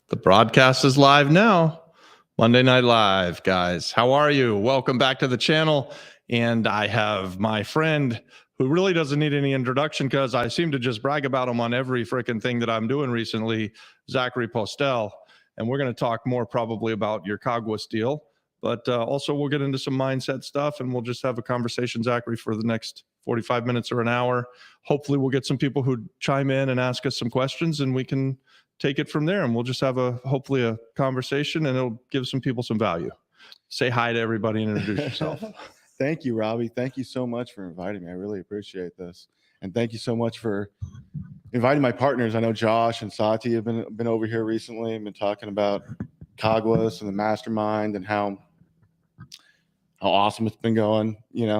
The broadcast is live now. Monday Night Live, guys. How are you? Welcome back to the channel. And I have my friend who really doesn't need any introduction because I seem to just brag about him on every freaking thing that I'm doing recently, Zachary Postil. And we're going to talk more probably about your Cagua deal, but also we'll get into some mindset stuff and we'll just have a conversation, Zachary, for the next 45 minutes or an hour. Hopefully we'll get some people who chime in and ask us some questions and we can take it from there, and we'll just have hopefully a conversation, and it'll give some people some value. Say hi to everybody and introduce yourself. Thank you, Robbie. Thank you so much for inviting me. I really appreciate this. And thank you so much for inviting my partners. I know Josh and Sati have been over here recently and been talking about Caguas and the mastermind and how awesome it's been going,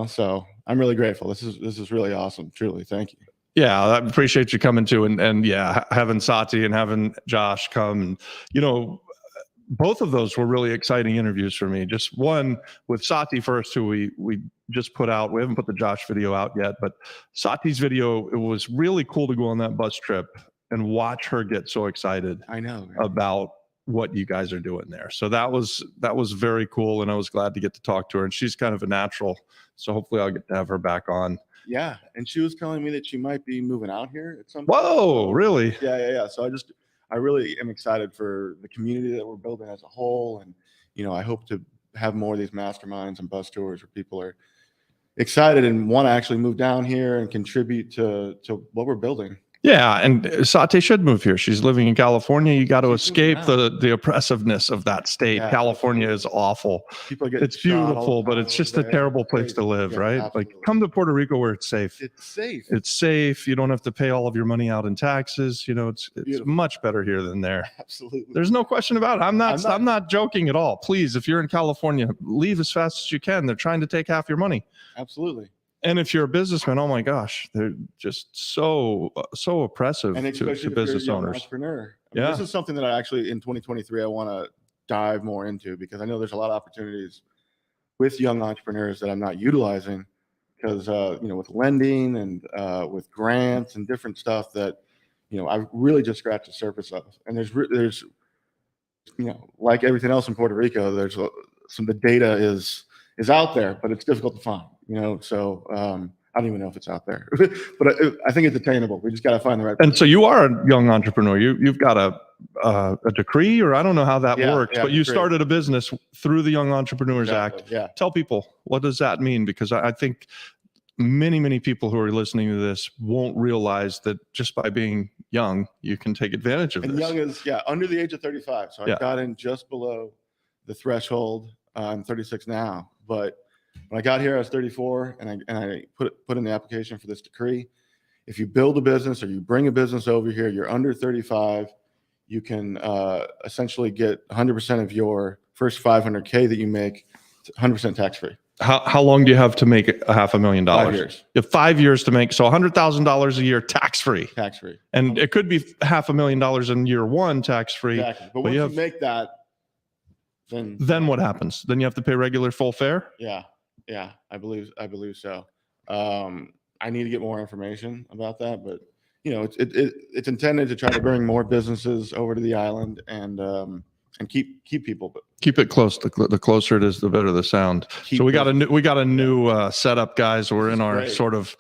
so I'm really grateful. This is really awesome. Truly. Thank you. Yeah, I appreciate you coming too. And yeah, having Sati and having Josh come, and, both of those were really exciting interviews for me. Just one with Sati first, who we just put out. We haven't put the Josh video out yet, but Sati's video, it was really cool to go on that bus trip and watch her get so excited. I know, man. About what you guys are doing there. So that was very cool. And I was glad to get to talk to her, and she's kind of a natural. So hopefully I'll get to have her back on. Yeah, and she was telling me that she might be moving out here at some point. Whoa, really? Yeah. So I really am excited for the community that we're building as a whole, and I hope to have more of these masterminds and bus tours where people are excited and want to actually move down here and contribute to what we're building. Yeah, and Sati should move here. She's living in California. You got to escape the oppressiveness of that state. Yeah, California is awful. It's beautiful, but it's just a terrible place to live, right? Absolutely. Like, come to Puerto Rico where it's safe. It's safe. It's safe. You don't have to pay all of your money out in taxes. It's much better here than there. Absolutely. There's no question about it. I'm not joking at all. Please, if you're in California, leave as fast as you can. They're trying to take half your money. Absolutely. And if you're a businessman, oh my gosh, they're just so oppressive to business owners. Entrepreneur. This is something that I actually in 2023 I want to dive more into, because I know there's a lot of opportunities with young entrepreneurs that I'm not utilizing, because with lending and with grants and different stuff that I've really just scratched the surface of. And there's like everything else in Puerto Rico, there's the data is out there, but it's difficult to find. So I don't even know if it's out there, but I think it's attainable. We just got to find the right. And so you are a young entrepreneur. You've got a decree, or I don't know how that works, but you started a business through the Young Entrepreneurs Act. Yeah. Tell people, what does that mean? Because I think many people who are listening to this won't realize that just by being young, you can take advantage of this. And young is under the age of 35. So I got in just below the threshold. I'm 36 now, but when I got here, I was 34, and I put in the application for this decree. If you build a business or you bring a business over here, you're under 35, you can essentially get 100% of your first $500K that you make, 100% tax-free. How long do you have to make $500,000? 5 years. You have 5 years to make, so $100,000 a year tax-free. Tax-free. And it could be $500,000 in year one tax-free. Exactly. But once you make that, then what happens? Then you have to pay regular full fare? Yeah, I believe so. I need to get more information about that, but it's intended to try to bring more businesses over to the island and keep people. But keep it close. The closer it is, the better the sound. So we got a new setup, guys. We're in our sort of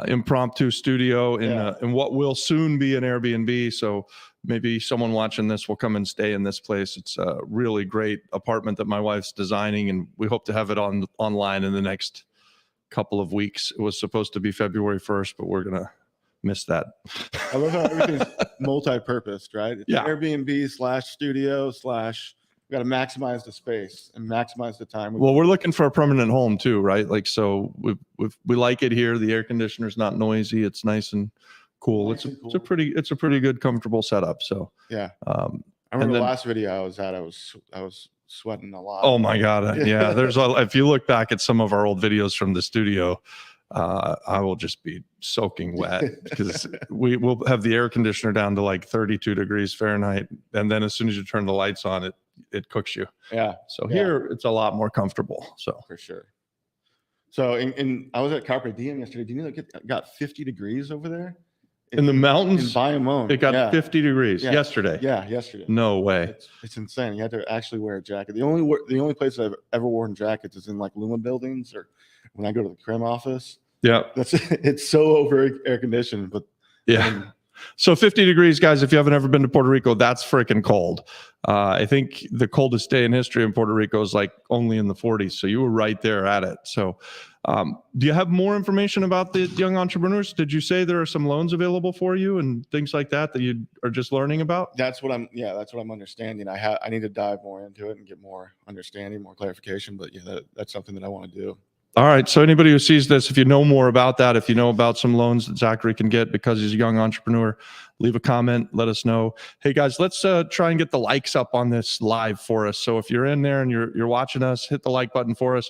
impromptu studio in what will soon be an Airbnb. So maybe someone watching this will come and stay in this place. It's a really great apartment that my wife's designing, and we hope to have it online in the next couple of weeks. It was supposed to be February 1st, but we're going to miss that. I love how everything's multi-purposed, right? It's Airbnb / studio / we got to maximize the space and maximize the time. Well, we're looking for a permanent home too, right? Like, so we like it here. The air conditioner's not noisy. It's nice and cool. It's a pretty good, comfortable setup. So yeah. I remember the last video I was at, I was sweating a lot. Oh my God. Yeah. If you look back at some of our old videos from the studio, I will just be soaking wet because we will have the air conditioner down to like 32 degrees Fahrenheit. And then as soon as you turn the lights on, it cooks you. Yeah. So here it's a lot more comfortable. So for sure. So I was at Carpe Diem yesterday. Do you know it got 50 degrees over there In the mountains? In Bayamon. It got yeah. 50 degrees yesterday. Yeah, yesterday. No way. It's insane. You had to actually wear a jacket. The only place I've ever worn jackets is in like Luma buildings or when I go to the Crim office. Yeah. It's so over air conditioned, but yeah. So 50 degrees, guys, if you haven't ever been to Puerto Rico, that's freaking cold. I think the coldest day in history in Puerto Rico is like only in the 40s. So you were right there at it. So do you have more information about the young entrepreneurs? Did you say there are some loans available for you and things like that you are just learning about? That's what I'm understanding. I need to dive more into it and get more understanding, more clarification. But yeah, that's something that I want to do. All right. So anybody who sees this, if you know more about that, if you know about some loans that Zachary can get because he's a young entrepreneur, leave a comment, let us know. Hey guys, let's try and get the likes up on this live for us. So if you're in there and you're watching us, hit the like button for us.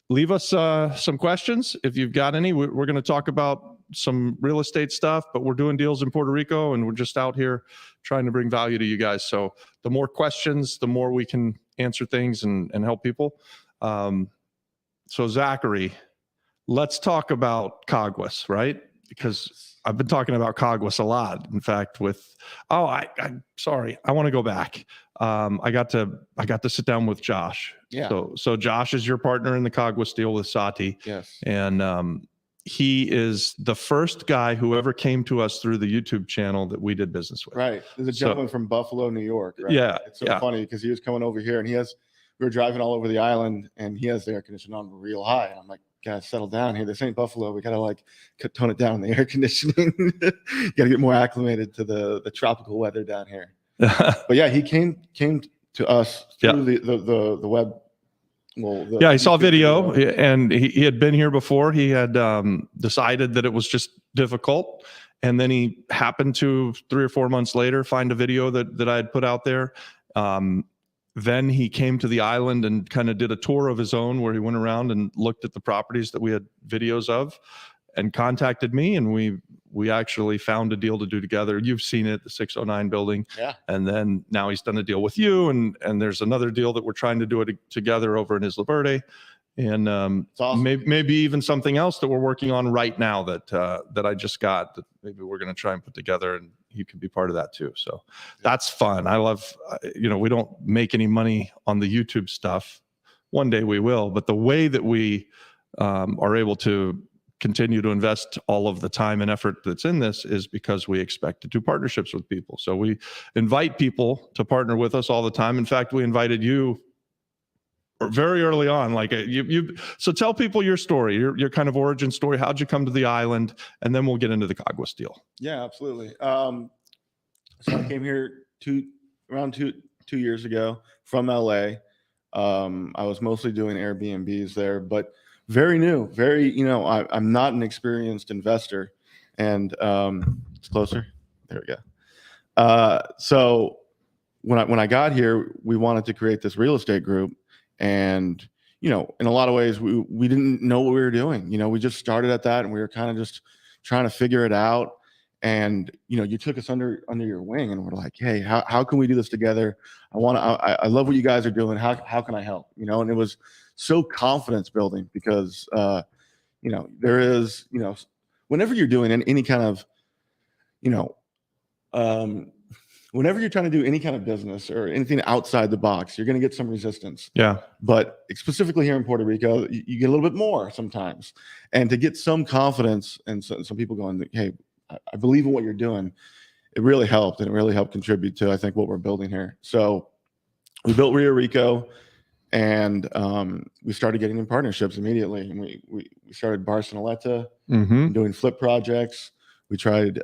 Leave us some questions if you've got any. We're going to talk about some real estate stuff, but we're doing deals in Puerto Rico and we're just out here trying to bring value to you guys. So the more questions, the more we can answer things and help people. So Zachary, let's talk about Caguas, right? Because I've been talking about Caguas a lot. In fact, I'm sorry, I want to go back. I got to sit down with Josh. Yeah. So Josh is your partner in the Caguas deal with Sati. Yes. And he is the first guy who ever came to us through the YouTube channel that we did business with. Right. There's a gentleman from Buffalo, New York. Right? Yeah. It's so funny because he was coming over here and we were driving all over the island and he has the air conditioning on real high. And I'm like, guys, settle down here. This ain't Buffalo. We got to like tone it down in the air conditioning. Got to get more acclimated to the tropical weather down here. But yeah, he came to us through the web. Well, I saw video and he had been here before. He had decided that it was just difficult. And then he happened to 3 or 4 months later find a video that I had put out there. Then he came to the island and kind of did a tour of his own where he went around and looked at the properties that we had videos of and contacted me. And we actually found a deal to do together. You've seen it, the 609 building. Yeah. And then now he's done a deal with you. And there's another deal that we're trying to do it together over in Isla Verde. And awesome. maybe even something else that we're working on right now that I just got that maybe we're going to try and put together, and you can be part of that too. So that's fun. I love, we don't make any money on the YouTube stuff. One day we will, but the way that we are able to continue to invest all of the time and effort that's in this is because we expect to do partnerships with people. So we invite people to partner with us all the time. In fact, we invited you very early on, like so tell people your story, your kind of origin story. How'd you come to the island? And then we'll get into the Caguas deal. Yeah, absolutely. So I came here around two years ago from LA. I was mostly doing Airbnbs there, but very new, I'm not an experienced investor. And it's closer. There we go. So when I got here, we wanted to create this real estate group. And, in a lot of ways, we didn't know what we were doing. We just started at that and we were kind of just trying to figure it out. And, you took us under your wing and we're like, hey, how can we do this together? I love what you guys are doing. How can I help? And it was so confidence building because, there is, whenever you're doing any kind of, whenever you're trying to do any kind of business or anything outside the box, you're going to get some resistance. Yeah. But specifically here in Puerto Rico, you get a little bit more sometimes. And to get some confidence and some people going, hey, I believe in what you're doing, it really helped. And it really helped contribute to, I think, what we're building here. So we built Rio Rico and we started getting in partnerships immediately. And we started Barceloneta, doing flip projects. We tried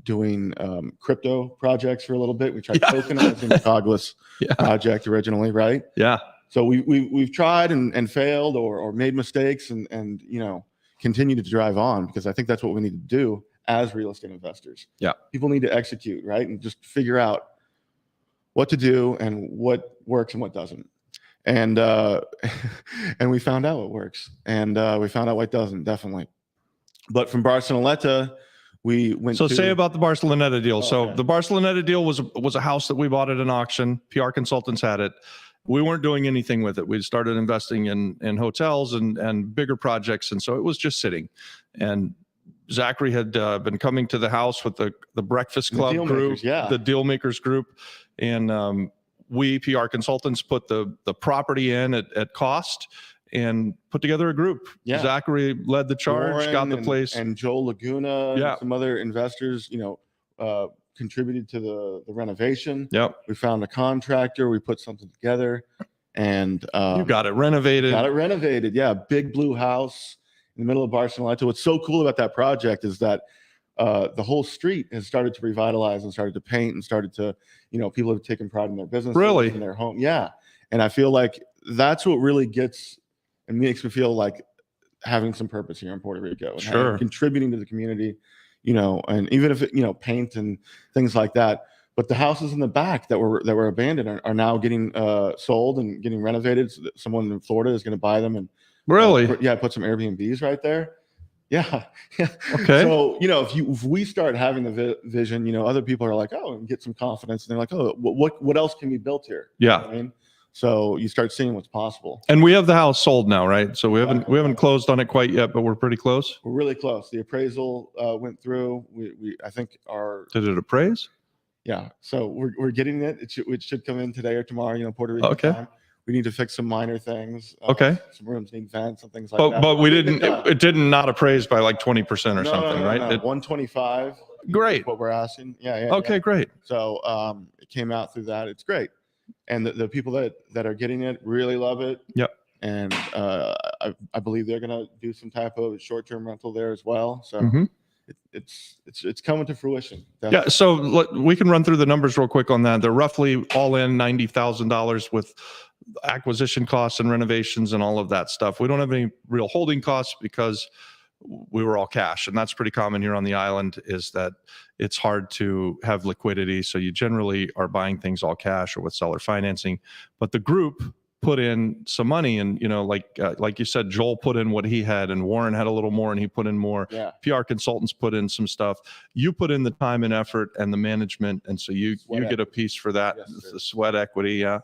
doing crypto projects for a little bit. We tried tokenizing the Caguas project originally, right? Yeah. So we've tried and failed or made mistakes and continue to drive on because I think that's what we need to do as real estate investors. Yeah. People need to execute, right? And just figure out what to do and what works and what doesn't. And and we found out what works and we found out what doesn't, definitely. But from Barceloneta, we went say about the Barceloneta deal. Okay. The Barceloneta deal was a house that we bought at an auction. PR Consultants had it. We weren't doing anything with it. We started investing in hotels and bigger projects. And so it was just sitting. And Zachary had been coming to the house with the Breakfast Club Deal group, Makers, yeah. the Deal Makers group, and we PR consultants put the property in at cost and put together a group. Yeah. Zachary led the charge, Warren got the place. and Joel Laguna, Yeah. and some other investors, contributed to the renovation. Yep. We found a contractor. We put something together, and You got it renovated. got it renovated. Yeah, big blue house in the middle of Barcelona. What's so cool about that project is that the whole street has started to revitalize and started to paint and started to, people have taken pride in their business, Really? in their home. Yeah, and I feel like that's what really gets and makes me feel like having some purpose here in Puerto Rico and Sure. contributing to the community, and even if it, paint and things like that. But the houses in the back that were abandoned are now getting sold and getting renovated. So that someone in Florida is going to buy them and Really? put some Airbnbs right there. Yeah. Okay. So if we start having the vision, other people are like, oh, and get some confidence, and they're like, oh, what else can be built here? Yeah. You know what I mean? So you start seeing what's possible. And we have the house sold now, right? So we haven't closed on it quite yet, but we're pretty close. We're really close. The appraisal went through. I think Did it appraise? Yeah. So we're getting it. It should come in today or tomorrow. Puerto Rico Okay. time. We need to fix some minor things. Okay. Some rooms need vents and things like that. But we didn't. It did not appraise by like 20% or something, right? No. 125. Great. What we're asking. Yeah. Okay, great. So it came out through that. It's great. And the people that are getting it really love it. Yep. And I believe they're going to do some type of short-term rental there as well. So it's coming to fruition. Yeah. So we can run through the numbers real quick on that. They're roughly all in $90,000 with acquisition costs and renovations and all of that stuff. We don't have any real holding costs because we were all cash, and that's pretty common here on the island, is that it's hard to have liquidity. So you generally are buying things all cash or with seller financing. But the group put in some money, and like you said, Joel put in what he had, and Warren had a little more, and he put in more. Yeah. PR consultants put in some stuff. You put in the time and effort and the management, and so you get a piece for that. Yes, the sweat equity, yeah.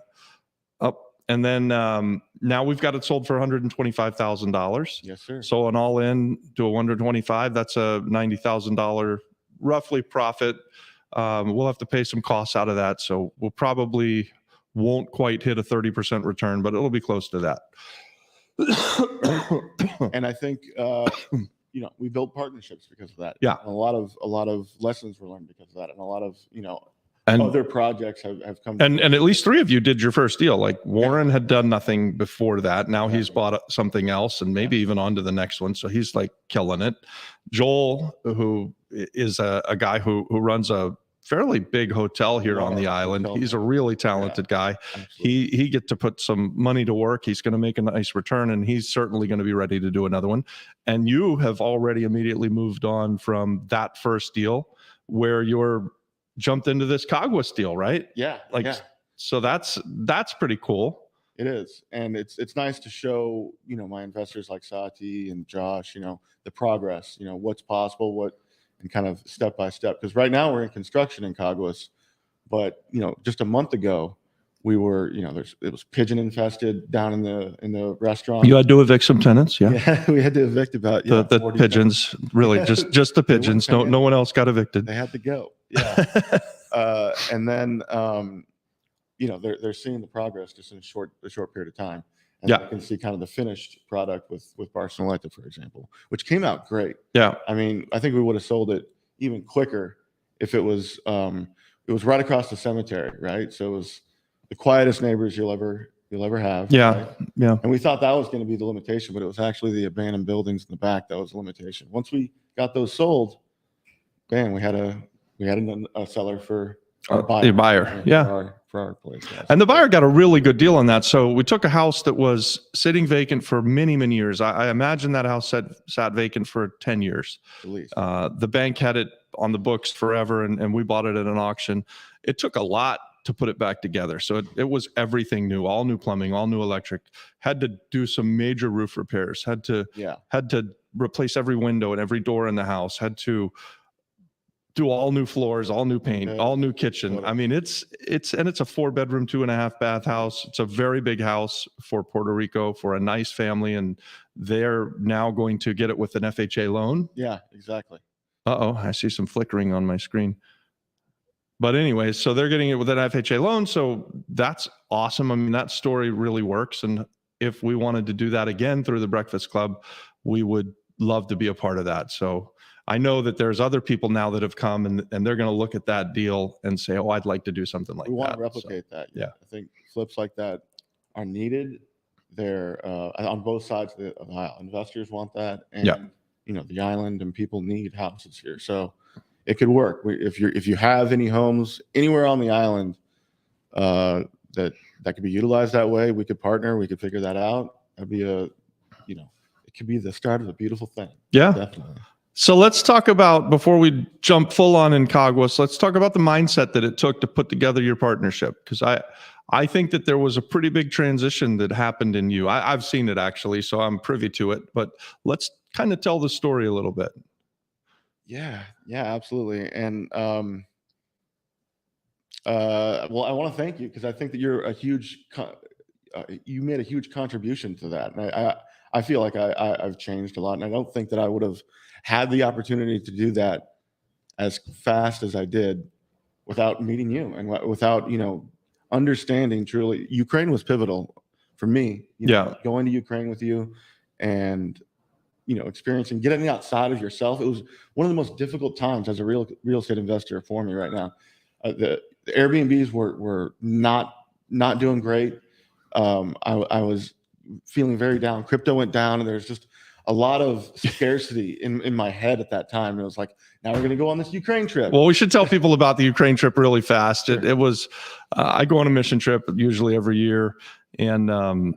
And then now we've got it sold for $125,000. Yes, sir. So an all in to a 125, that's a $90,000 roughly profit. We'll have to pay some costs out of that, so we'll probably won't quite hit a 30% return, but it'll be close to that. And I think we built partnerships because of that. Yeah. And a lot of lessons were learned because of that, and a lot of and other projects have come. And at least 3 of you did your first deal. Like Warren had done nothing before that. Now he's bought something else, and maybe even on to the next one. So he's like killing it. Joel, who is a guy who runs a fairly big hotel here on the island. He's a really talented guy. Absolutely. He get to put some money to work. He's going to make a nice return, and he's certainly going to be ready to do another one. And you have already immediately moved on from that first deal where you're jumped into this Caguas deal, right? Yeah. So that's pretty cool. It is. And it's nice to show, my investors like Sati and Josh, the progress, what's possible, and kind of step by step. Because right now we're in construction in Caguas, but just a month ago we were, it was pigeon infested down in the restaurant. You had to evict some tenants, yeah. Yeah, we had to evict about the pigeons, really just the pigeons. No one else got evicted. They had to go. Yeah. And then they're seeing the progress just in a short period of time. And you can see kind of the finished product with Barcelona, for example, which came out great. Yeah. I mean, I think we would have sold it even quicker if it was right across the cemetery, right? So it was the quietest neighbors you'll ever have. Yeah. Right? Yeah. And we thought that was going to be the limitation, but it was actually the abandoned buildings in the back that was the limitation. Once we got those sold, we had a seller for our buyer. Yeah. For our place. Yeah. And the buyer got a really good deal on that. So we took a house that was sitting vacant for many, many years. I imagine that house sat vacant for 10 years. At least. The bank had it on the books forever, and we bought it at an auction. It took a lot to put it back together. So it was everything new, all new plumbing, all new electric, had to do some major roof repairs, had to replace every window and every door in the house, had to do all new floors, all new paint, Yeah. all new kitchen. Totally. I mean, it's a 4-bedroom, 2.5 bath house. It's a very big house for Puerto Rico for a nice family. And they're now going to get it with an FHA loan. Yeah, exactly. Uh-oh, I see some flickering on my screen. But anyway, so they're getting it with an FHA loan. So that's awesome. I mean, that story really works. And if we wanted to do that again through the Breakfast Club, we would love to be a part of that. So I know that there's other people now that have come and they're going to look at that deal and say, oh, I'd like to do something like that. We want to replicate that. Yeah. I think flips like that are needed. They're on both sides of the aisle. Investors want that. And, the island and people need houses here. So it could work. If you have any homes anywhere on the island that could be utilized that way, we could partner. We could figure that out. That'd be it could be the start of a beautiful thing. Yeah, definitely. So let's talk about, before we jump full on in Caguas, let's talk about the mindset that it took to put together your partnership. Because I think that there was a pretty big transition that happened in you. I've seen it actually, so I'm privy to it. But let's kind of tell the story a little bit. Yeah, absolutely. And well, I want to thank you because I think that you're you made a huge contribution to that. And I feel like I've changed a lot, and I don't think that I would have had the opportunity to do that as fast as I did without meeting you and without understanding truly. Ukraine was pivotal for me. Going to Ukraine with you and experiencing getting outside of yourself. It was one of the most difficult times as a real estate investor for me right now. The Airbnbs were not doing great. I was feeling very down. Crypto went down, and there's just a lot of scarcity in my head at that time. And it was like, now we're going to go on this Ukraine trip. Well, we should tell people about the Ukraine trip really fast. Sure. It was, I go on a mission trip usually every year. And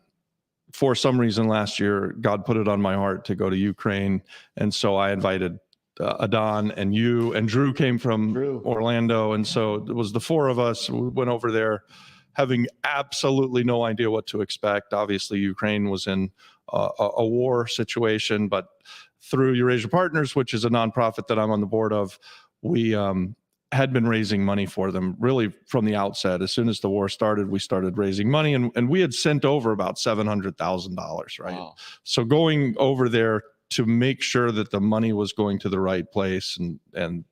for some reason last year, God put it on my heart to go to Ukraine. And so I invited Adon and you, and Drew came from Orlando. And so it was the four of us. We went over there having absolutely no idea what to expect. Obviously, Ukraine was in a war situation, but through Eurasia Partners, which is a nonprofit that I'm on the board of, we had been raising money for them really from the outset. As soon as the war started, we started raising money, and we had sent over about $700,000, right? Wow. So going over there to make sure that the money was going to the right place and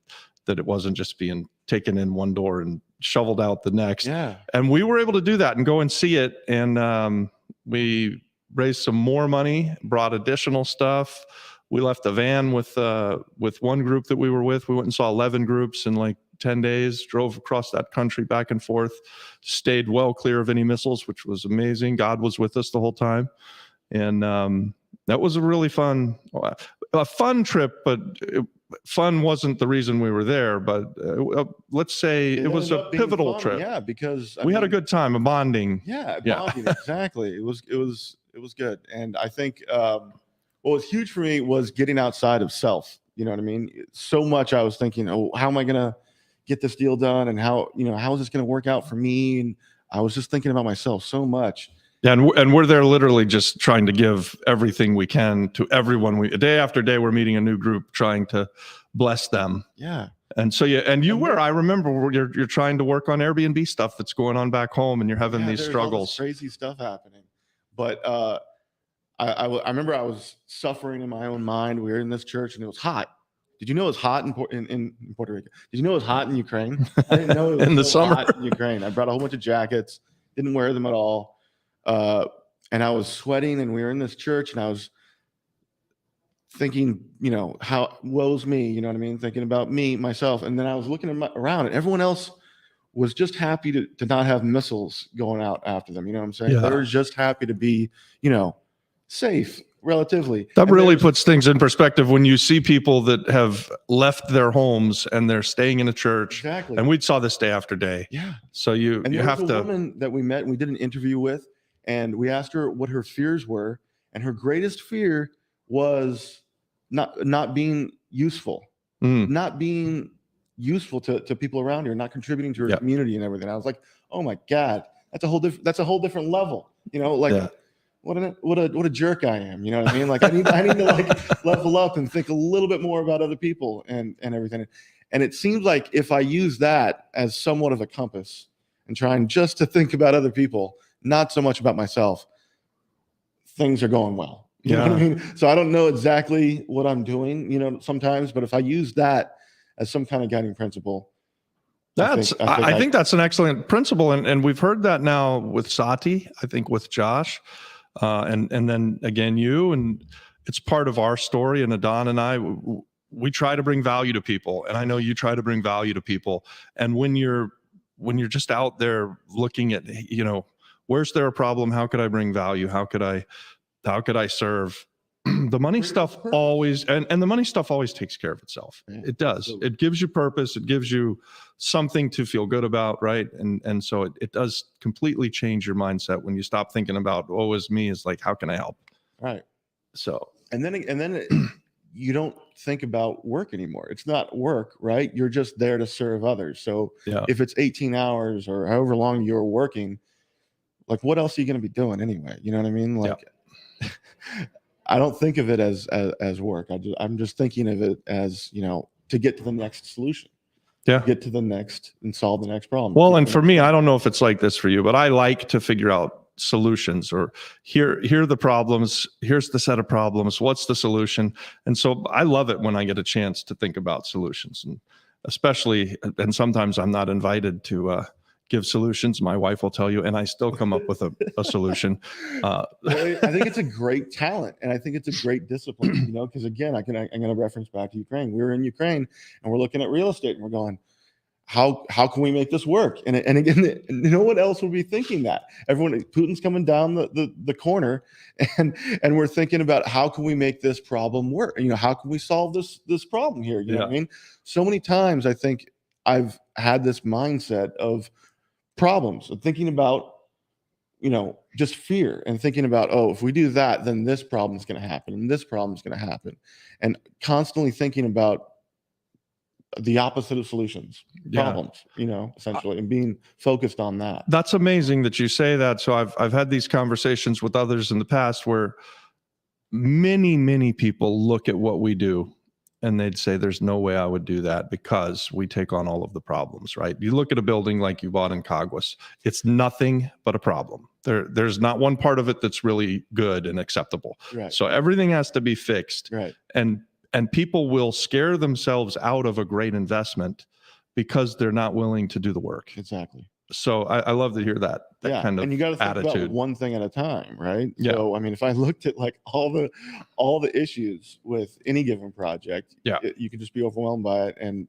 that it wasn't just being taken in one door and shoveled out the next. Yeah. And we were able to do that and go and see it. And we raised some more money, brought additional stuff. We left the van with one group that we were with. We went and saw 11 groups in like 10 days, drove across that country back and forth, stayed well clear of any missiles, which was amazing. God was with us the whole time. And that was a really fun trip, but fun wasn't the reason we were there. But let's say it was a pivotal trip. Yeah, because we had a good time, a bonding. Yeah, bonding, exactly. It was good. And I think what was huge for me was getting outside of self. You know what I mean? So much I was thinking, oh, how am I going to get this deal done? And how is this going to work out for me? And I was just thinking about myself so much. Yeah, and we're there literally just trying to give everything we can to everyone. Day after day, we're meeting a new group, trying to bless them. Yeah. And so I remember you're trying to work on Airbnb stuff that's going on back home, and you're having these struggles. Crazy stuff happening. But I remember I was suffering in my own mind. We were in this church, and it was hot. Did you know it was hot in Puerto Rico? Did you know it was hot in Ukraine? I didn't know it was in the summer hot in Ukraine. I brought a whole bunch of jackets, didn't wear them at all. And I was sweating, and we were in this church, and I was thinking, how woe's me, you know what I mean? Thinking about me, myself. And then I was looking around, and everyone else was just happy to not have missiles going out after them. You know what I'm saying? Yeah. They were just happy to be, safe relatively. That really puts things in perspective when you see people that have left their homes and they're staying in a church. Exactly. And we saw this day after day. Yeah. So you have to. Woman that we met and we did an interview with, and we asked her what her fears were, and her greatest fear was not being useful, not being useful to people around her, not contributing to her community and everything. I was like, oh my God, that's a whole different level. What a jerk I am. You know what I mean? Like I need to like level up and think a little bit more about other people and everything. And it seems like if I use that as somewhat of a compass and trying just to think about other people, not so much about myself, things are going well. You know what I mean? So I don't know exactly what I'm doing, you know, sometimes, but if I use that as some kind of guiding principle, I think that's an excellent principle. And we've heard that now with Sati, I think with Josh, and then again, you, and it's part of our story. And Adon and I, we try to bring value to people. And I know you try to bring value to people. And when you're just out there looking at, you know, where's there a problem? How could I bring value? How could I serve? The money stuff always, and the money stuff always takes care of itself. Yeah, it does. Absolutely. It gives you purpose. It gives you something to feel good about, right? And so it does completely change your mindset when you stop thinking about, woe is me, is like, how can I help? Right. So, and then you don't think about work anymore. It's not work, right? You're just there to serve others. So if it's 18 hours or however long you're working, like what else are you going to be doing anyway? You know what I mean? Like, I don't think of it as work. I'm just thinking of it as, you know, to get to the next solution. Get to the next and solve the next problem. Well, and for me, I don't know if it's like this for you, but I like to figure out solutions, or here are the problems. Here's the set of problems. What's the solution? And so I love it when I get a chance to think about solutions, and especially, and sometimes I'm not invited to give solutions. My wife will tell you, and I still come up with a solution. Well, I think it's a great talent, and I think it's a great discipline, you know, because again, I'm going to reference back to Ukraine. We were in Ukraine and we're looking at real estate and we're going, how can we make this work? And again, no one else would be thinking that. Putin's coming down the corner, and we're thinking about how can we make this problem work? You know, how can we solve this problem here? You know what I mean? So many times I think I've had this mindset of problems, of thinking about, you know, just fear, and thinking about, oh, if we do that, then this problem is going to happen, and this problem is going to happen, and constantly thinking about the opposite of solutions, problems, you know, essentially, and being focused on that. That's amazing that you say that. So I've had these conversations with others in the past where many people look at what we do and they'd say, there's no way I would do that because we take on all of the problems, right? You look at a building like you bought in Cagwas, it's nothing but a problem. There's not one part of it that's really good and acceptable. Right. So everything has to be fixed. Right. And people will scare themselves out of a great investment because they're not willing to do the work. Exactly. So I love to hear that kind of and you got to think attitude. about one thing at a time, right? Yeah. So I mean, if I looked at like all the issues with any given project, you could just be overwhelmed by it and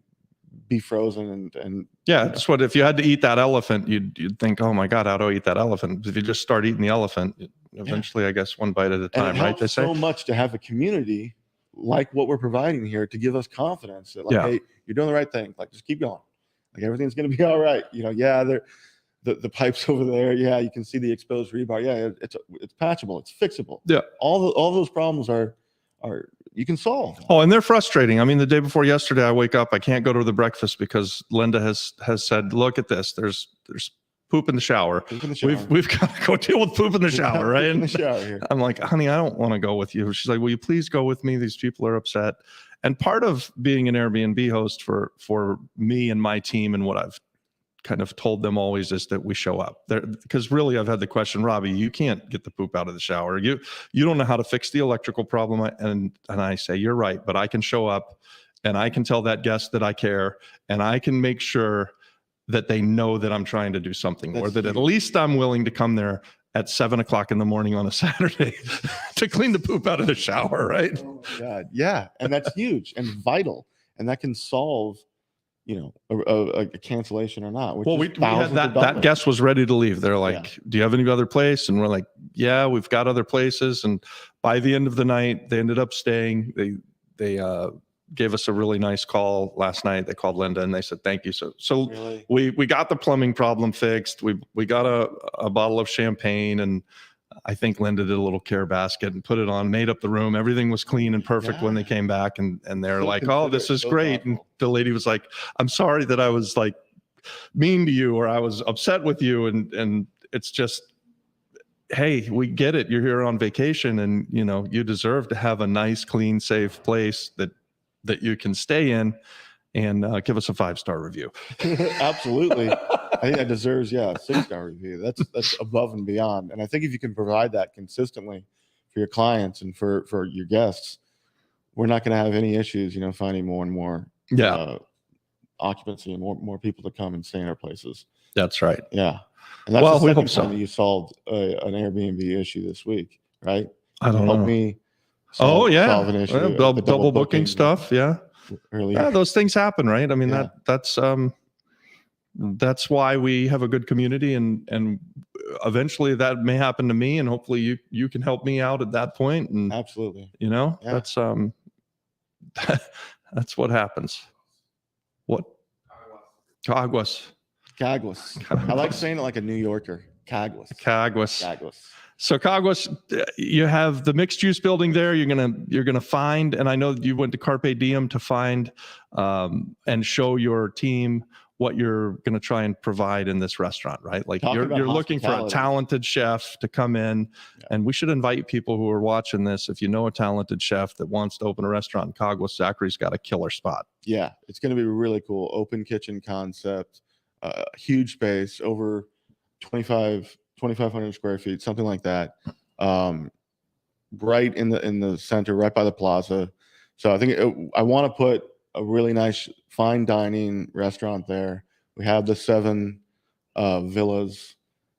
be frozen and that's what, if you had to eat that elephant, you'd think, oh my God, how do I eat that elephant? If you just start eating the elephant, eventually, I guess one bite at a time, right? They say so much to have a community like what we're providing here to give us confidence that, like, hey, you're doing the right thing. Like, just keep going. Like, everything's going to be all right. You know, the pipes over there. Yeah, you can see the exposed rebar. Yeah, it's patchable. It's fixable. Yeah, all those problems are you can solve. Oh, and they're frustrating. I mean, the day before yesterday, I wake up, I can't go to the breakfast because Linda has said, look at this. There's poop in the shower. We've got to go deal with poop in the shower, right? In the shower here. I'm like, honey, I don't want to go with you. She's like, will you please go with me? These people are upset. And part of being an Airbnb host for me and my team, and what I've kind of told them always, is that we show up there, because really I've had the question, Robbie, you can't get the poop out of the shower. You don't know how to fix the electrical problem. And I say, you're right, but I can show up and I can tell that guest that I care, and I can make sure that they know that I'm trying to do something, or that at least I'm willing to come there at 7 o'clock in the morning on a Saturday to clean the poop out of the shower, right? Oh my God. Yeah. And that's huge and vital. And that can solve, you know, a cancellation or not. Well, we had that guest was ready to leave. They're like, do you have any other place? And we're like, yeah, we've got other places. And by the end of the night, they ended up staying. They gave us a really nice call last night. They called Linda and they said, thank you. So really? we got the plumbing problem fixed. We got a bottle of champagne, and I think Linda did a little care basket and put it on, made up the room. Everything was clean and perfect when they came back, and they're like, oh, this is great. And the lady was like, I'm sorry that I was like mean to you, or I was upset with you. And it's just, hey, we get it. You're here on vacation, and you know, you deserve to have a nice, clean, safe place that you can stay in. and give us a 5-star review. Absolutely. I think that deserves, a 6-star review. That's above and beyond. And I think if you can provide that consistently for your clients and for your guests, we're not going to have any issues, finding more and more occupancy and more people to come and stay in our places. That's right. Yeah. And that's Well, the we second hope so. time that you solved an Airbnb issue this week, right? I don't know. Help me solve an issue. Yeah, double booking stuff. Yeah. Earlier. Yeah, those things happen, right? I mean, that's why we have a good community, and eventually that may happen to me, and hopefully you can help me out at that point. And absolutely, that's that's what happens. What? Caguas. I like saying it like a New Yorker. Caguas. So Caguas, you have the mixed use building there. You're gonna find, and I know that you went to Carpe Diem to find and show your team what you're going to try and provide in this restaurant, right? Like you're looking for a talented chef to come in, and we should invite people who are watching this. If you know a talented chef that wants to open a restaurant in Caguas, Zachary's got a killer spot. Yeah, it's going to be really cool. Open kitchen concept, huge space, over 2,500 square feet, something like that. Right in the center, right by the plaza. So I think I want to put a really nice fine dining restaurant there. We have the 7 villas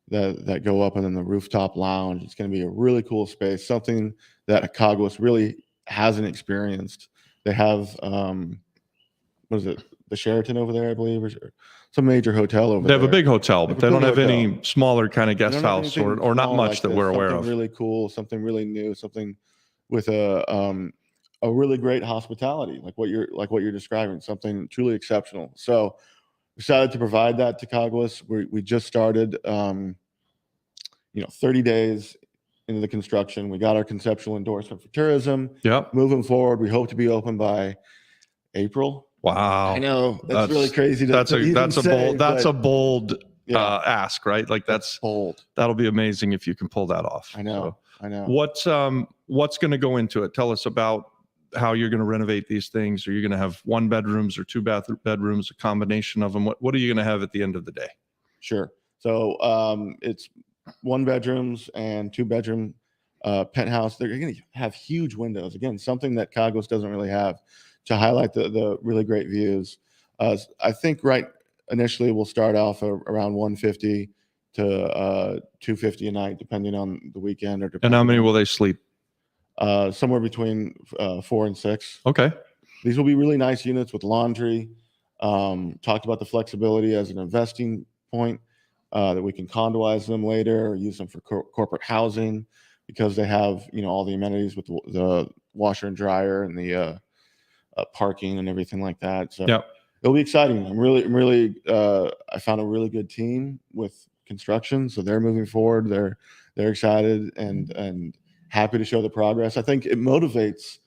that go up, and then the rooftop lounge. It's going to be a really cool space, something that Caguas really hasn't experienced. They have what is it, the Sheraton over there, I believe, or some major hotel over there. They have a big hotel, but they don't have any smaller kind of guest house or not much that we're aware of. Something really cool, something really new, something with a really great hospitality, like what you're describing, something truly exceptional. So decided to provide that to Caguas. We just started 30 days into the construction. We got our conceptual endorsement for tourism. Yep. Moving forward, we hope to be open by April. Wow. I know that's really crazy. That's a bold ask, right? Like that's bold. That'll be amazing if you can pull that off. I know. What's going to go into it? Tell us about how you're going to renovate these things. Are you going to have 1 bedrooms or 2 bedrooms, a combination of them? What are you going to have at the end of the day? Sure. So it's 1 bedrooms and 2 bedroom penthouse. They're going to have huge windows. Again, something that Caguas doesn't really have, to highlight the really great views. I think initially we'll start off around 150 to 250 a night, depending on the weekend. And how many will they sleep? Somewhere between 4 and 6. Okay. These will be really nice units with laundry. Talked about the flexibility as an investing point, that we can condoize them later or use them for corporate housing, because they have all the amenities with the washer and dryer and the parking and everything like that. So it'll be exciting. I'm really I found a really good team with construction, so they're moving forward. They're excited and happy to show the progress. I think it motivates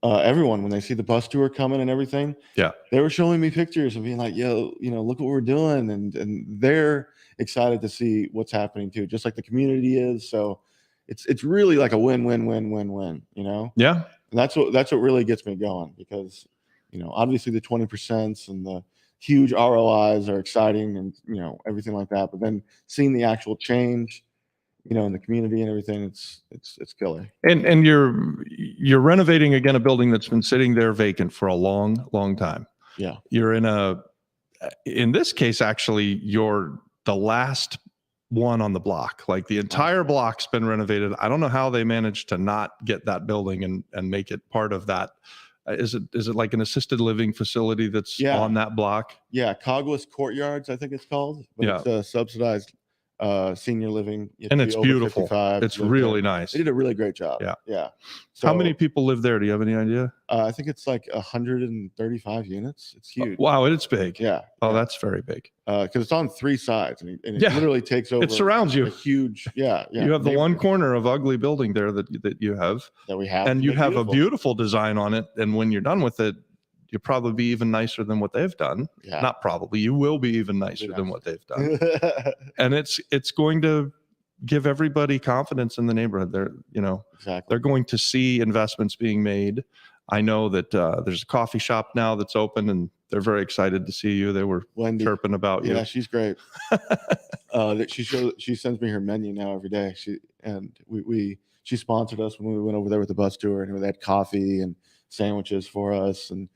everyone when they see the bus tour coming and everything. Yeah, they were showing me pictures and being like, "Yo, look what we're doing," and they're excited to see what's happening too, just like the community is. So it's really like a win-win-win-win-win. Yeah. And that's what really gets me going, because obviously the 20% and the huge ROIs are exciting, and everything like that. But then seeing the actual change, in the community and everything, it's killer. And you're renovating again a building that's been sitting there vacant for a long time. Yeah. You're in this case, actually, you're the last one on the block. Like the entire block's been renovated. I don't know how they managed to not get that building and make it part of that. Is it like an assisted living facility that's on that block? Yeah, Caguas Courtyards, I think it's called. But it's a subsidized senior living. And it's beautiful. It's really nice. They did a really great job. Yeah. So, how many people live there? Do you have any idea? I think it's like 135 units. It's huge. Wow, it's big. Yeah. Oh, that's very big. Because it's on 3 sides, and it literally takes over. It surrounds you. A huge. Yeah. You have the one corner of ugly building there that you have. That we have. And you have a beautiful design on it. And when you're done with it, you'll probably be even nicer than what they've done. Yeah. Not probably. You will be even nicer than what they've done. And it's going to give everybody confidence in the neighborhood. They're, exactly. They're going to see investments being made. I know that there's a coffee shop now that's open, and they're very excited to see you. They were Wendy, chirping about you. Yeah, she's great. She sends me her menu now every day. She sponsored us when we went over there with the bus tour, and they had coffee and sandwiches for us, and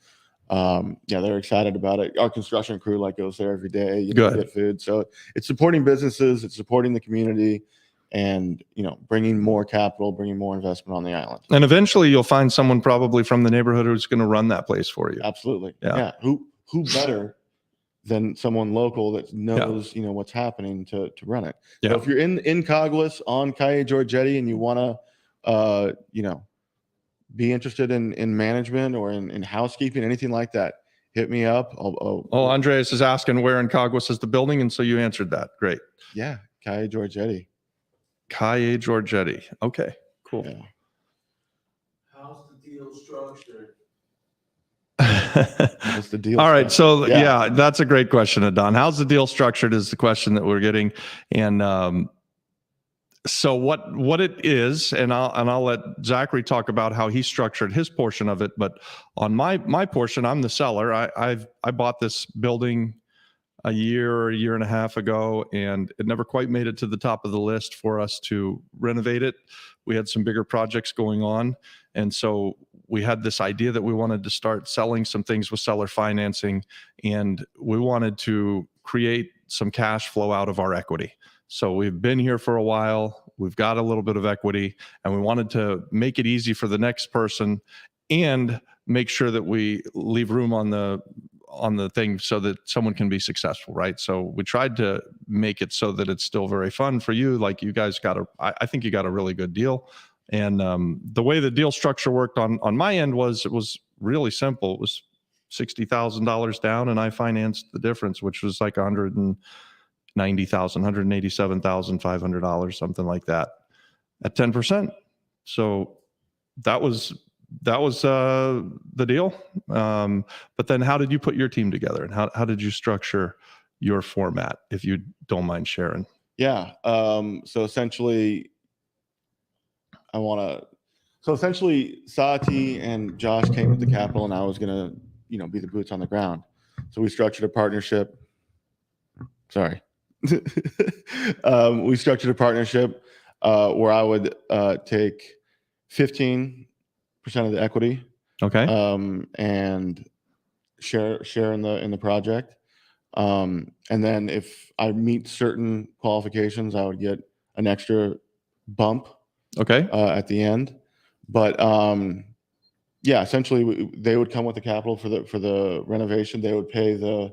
yeah, they're excited about it. Our construction crew goes there every day, Good. to get food. So it's supporting businesses, it's supporting the community, and bringing more capital, bringing more investment on the island. And eventually you'll find someone probably from the neighborhood who's going to run that place for you. Absolutely. Yeah. Who better than someone local that knows what's happening to run it. Yeah. So if you're in Coglis on Calle Giorgetti and you want to be interested in management or in housekeeping, anything like that, hit me up. Andreas is asking where in Coglis is the building, and so you answered that. Great. Yeah, Calle Giorgetti. Calle Giorgetti. Okay, cool. Yeah. How's the deal structured? What's the deal? All right. So yeah, that's a great question, Adon. How's the deal structured is the question that we're getting. And so what it is, and I'll let Zachary talk about how he structured his portion of it. But on my portion, I'm the seller. I bought this building a year and a half ago, and it never quite made it to the top of the list for us to renovate it. We had some bigger projects going on. And so we had this idea that we wanted to start selling some things with seller financing, and we wanted to create some cash flow out of our equity. So we've been here for a while, we've got a little bit of equity, and we wanted to make it easy for the next person and make sure that we leave room on the thing so that someone can be successful, right? So we tried to make it so that it's still very fun for you. Like you guys I think you got a really good deal. And the way the deal structure worked on my end it was really simple. It was $60,000 down, and I financed the difference, which was like $187,500, something like that, at 10%. So that was the deal. But then how did you put your team together, and how did you structure your format, if you don't mind sharing? Yeah. So essentially Sati and Josh came with the capital, and I was going to, be the boots on the ground. So we structured a partnership. Sorry. We structured a partnership where I would take 15% of the equity. Okay. And share in the project. And then if I meet certain qualifications, I would get an extra bump. Okay. At the end. But yeah, essentially they would come with the capital for the renovation. They would pay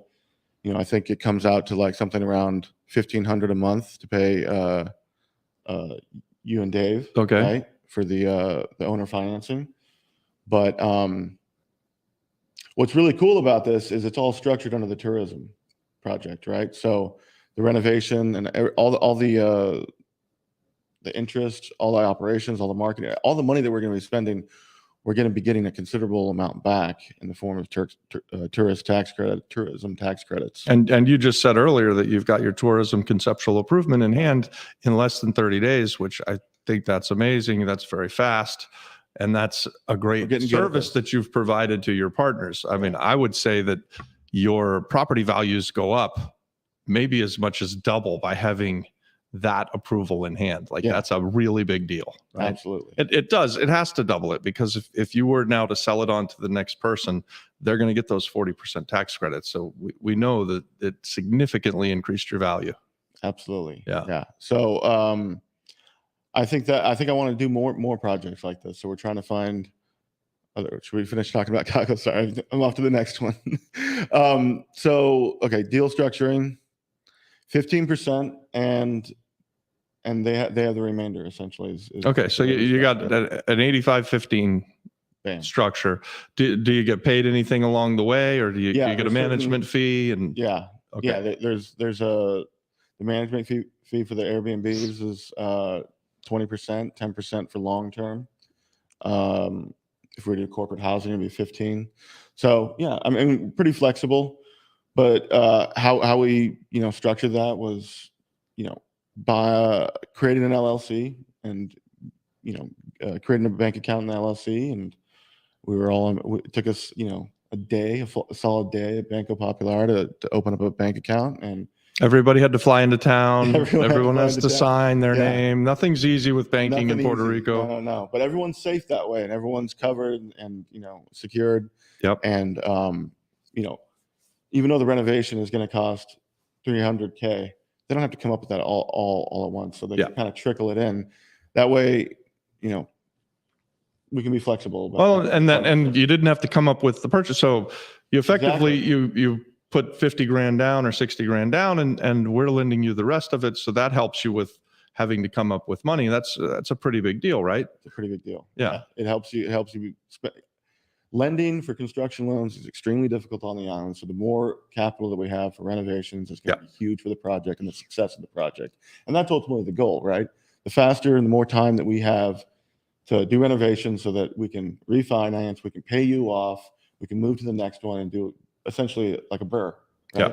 I think it comes out to something around $1,500 a month to pay you and Dave. Okay. Right, for the owner financing. But what's really cool about this is it's all structured under the tourism project, right? So the renovation and all the interest, all the operations, all the marketing, all the money that we're going to be spending, we're going to be getting a considerable amount back in the form of tourism tax credits. And you just said earlier that you've got your tourism conceptual improvement in hand in less than 30 days, which I think that's amazing. That's very fast. And that's a great service that you've provided to your partners. I mean, I would say that your property values go up maybe as much as double by having that approval in hand. That's a really big deal. Right? Absolutely. It does. It has to double it, because if you were now to sell it on to the next person, they're going to get those 40% tax credits. So we know that it significantly increased your value. Absolutely. Yeah. So I think I want to do more projects like this. So we're trying to find should we finish talking about Chicago? Sorry, I'm off to the next one. So okay, deal structuring, 15%, and they have the remainder essentially. Okay, so you got an 85-15 structure. Do you get paid anything along the way, or do you get a management fee? And yeah, okay. Yeah, there's the management fee for the Airbnbs is 20%, 10% for long term. If we do corporate housing, it'd be 15. So yeah, I mean, pretty flexible. But how we structured that was by creating an LLC and creating a bank account in the LLC, and we were all, it took us, a solid day at Banco Popular to open up a bank account, and Everybody had to fly into town. Everyone had to Everyone fly has into to town. sign their Yeah. name. Nothing's easy with banking in nothing Puerto easy. Rico. No. But everyone's safe that way, and everyone's covered and secured. Yep. And even though the renovation is going to cost $300K, they don't have to come up with that all at once. So they can kind of trickle it in. That way, we can be flexible. Well, and you didn't have to come up with the purchase. So you effectively you put 50 grand down or 60 grand down, and we're lending you the rest of it. So that helps you with having to come up with money. That's a pretty big deal, right? It's a pretty big deal. Yeah. It helps you. Lending for construction loans is extremely difficult on the island. So the more capital that we have for renovations is going to be huge for the project and the success of the project. And that's ultimately the goal, right? The faster and the more time that we have to do renovations so that we can refinance, we can pay you off, we can move to the next one and do essentially like a burr, right? Yeah.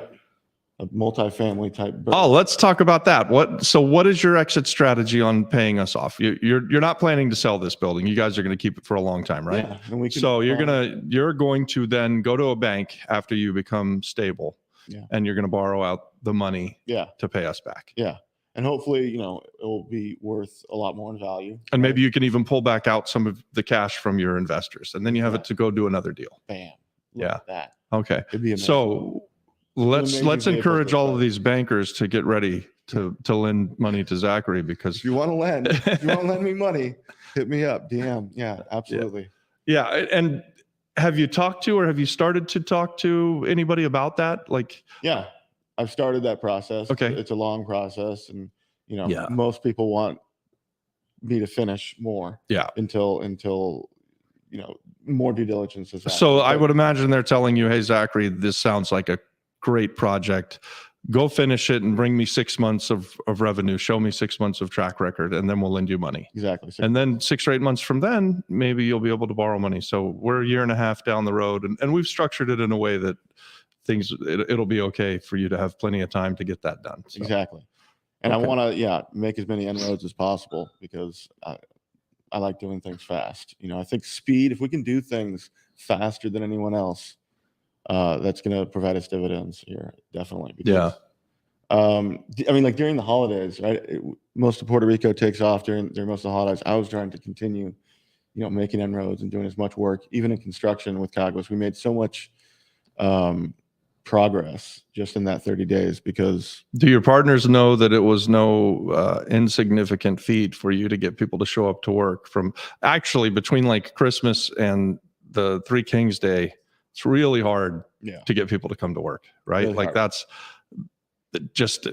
A multifamily type burr. Oh, let's talk about that. What is your exit strategy on paying us off? You're not planning to sell this building. You guys are going to keep it for a long time, right? Yeah, and we can, so you're going to then go to a bank after you become stable, and you're going to borrow out the money to pay us back. Yeah. And hopefully, it will be worth a lot more in value. And maybe you can even pull back out some of the cash from your investors, and then you have it to go do another deal. Bam. Look at that. Okay. It'd be amazing. So let's encourage all of these bankers to get ready to lend money to Zachary, because if you want to lend me money, hit me up, DM. Yeah, absolutely. Yeah. And have you talked to, or have you started to talk to anybody about that? Yeah, I've started that process. Okay. It's a long process, and most people want me to finish more. Yeah. Until more due diligence is happening. So I would imagine they're telling you, hey, Zachary, this sounds like a great project. Go finish it and bring me 6 months of revenue. Show me 6 months of track record, and then we'll lend you money. Exactly. And then 6 or 8 months from then, maybe you'll be able to borrow money. So we're a year and a half down the road, and we've structured it in a way that it'll be okay for you to have plenty of time to get that done. So. Exactly. And I want to, make as many inroads as possible, because I like doing things fast. I think speed, if we can do things faster than anyone else, that's going to provide us dividends here. Definitely. Because, like during the holidays, right? Most of Puerto Rico takes off during most of the holidays. I was trying to continue, making inroads and doing as much work, even in construction with Caguas. We made so much, progress just in that 30 days. Because do your partners know that it was no insignificant feat for you to get people to show up to work? From actually between like Christmas and the Three Kings Day, it's really hard to get people to come to work, right? Really hard. That's just,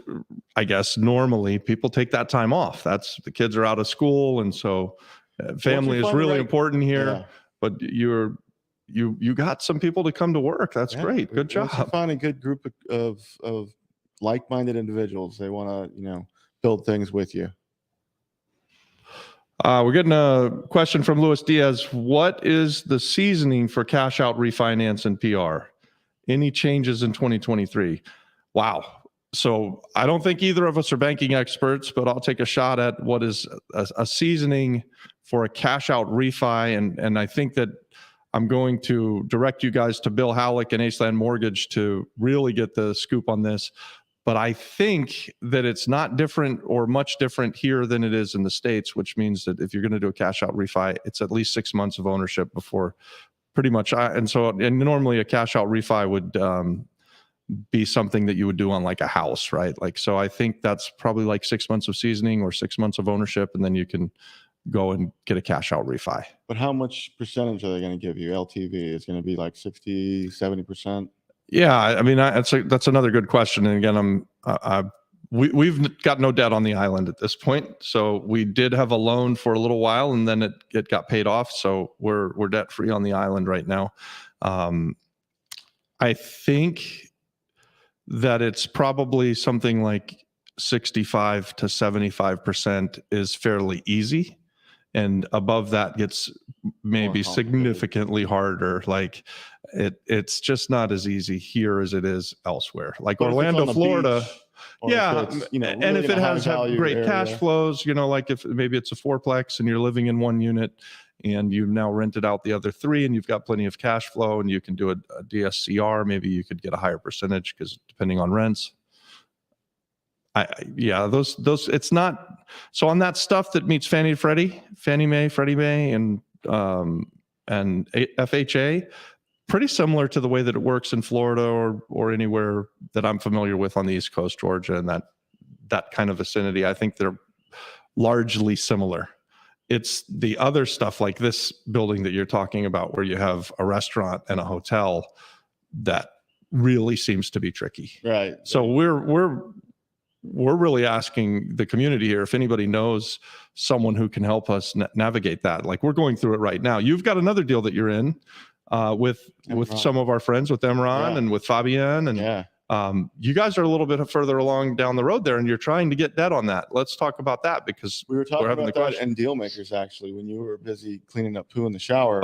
I guess normally people take that time off. That's, the kids are out of school, and so family is really important here. But you got some people to come to work. That's great. Good job. Find a good group of like-minded individuals. They want to, build things with you. We're getting a question from Luis Diaz. What is the seasoning for cash out refinance and PR? Any changes in 2023? Wow. So I don't think either of us are banking experts, but I'll take a shot at what is a seasoning for a cash out refi. And I think that I'm going to direct you guys to Bill Halleck and Aceland Mortgage to really get the scoop on this. But I think that it's not different or much different here than it is in the States, which means that if you're going to do a cash out refi, it's at least 6 months of ownership before pretty much. And normally a cash out refi would be something that you would do on like a house, right? So I think that's probably like 6 months of seasoning or 6 months of ownership, and then you can go and get a cash out refi. But how much percentage are they going to give you? LTV is going to be like 60, 70%. Yeah. I mean, that's another good question. And again, we've got no debt on the island at this point. So we did have a loan for a little while, and then it got paid off. So we're debt free on the island right now. I think that it's probably something like 65 to 75% is fairly easy. And above that gets maybe significantly harder. Like it's just not as easy here as it is elsewhere. Like Orlando, Florida. Yeah. And if it has great cash flows, like if maybe it's a fourplex and you're living in one unit and you've now rented out the other 3, and you've got plenty of cash flow, and you can do a DSCR. Maybe you could get a higher percentage because depending on rents. Yeah, those it's not so on that stuff that meets Fannie Mae, Freddie Mae, and FHA. Pretty similar to the way that it works in Florida or anywhere that I'm familiar with on the East Coast, Georgia, and that kind of vicinity. I think they're largely similar. It's the other stuff like this building that you're talking about, where you have a restaurant and a hotel, that really seems to be tricky. Right. So we're really asking the community here if anybody knows someone who can help us navigate that. Like, we're going through it right now. You've got another deal that you're in with some of our friends, with Emron and with Fabienne, and you guys are a little bit further along down the road there, and you're trying to get debt on that. Let's talk about that, because we were talking about that and deal makers, actually, when you were busy cleaning up poo in the shower.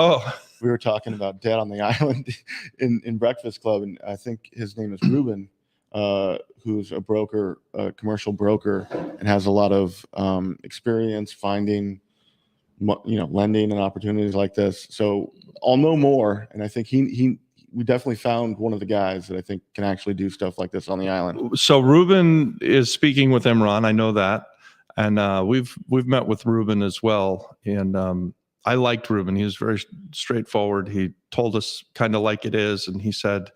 We were talking about debt on the island in Breakfast Club, and I think his name is Ruben, who's a broker, a commercial broker, and has a lot of experience finding, lending and opportunities like this. So I'll know more, and I think we definitely found one of the guys that I think can actually do stuff like this on the island. So Ruben is speaking with Emron. I know that, and we've met with Ruben as well. And I liked Ruben. He was very straightforward. He told us kind of like it is, and he said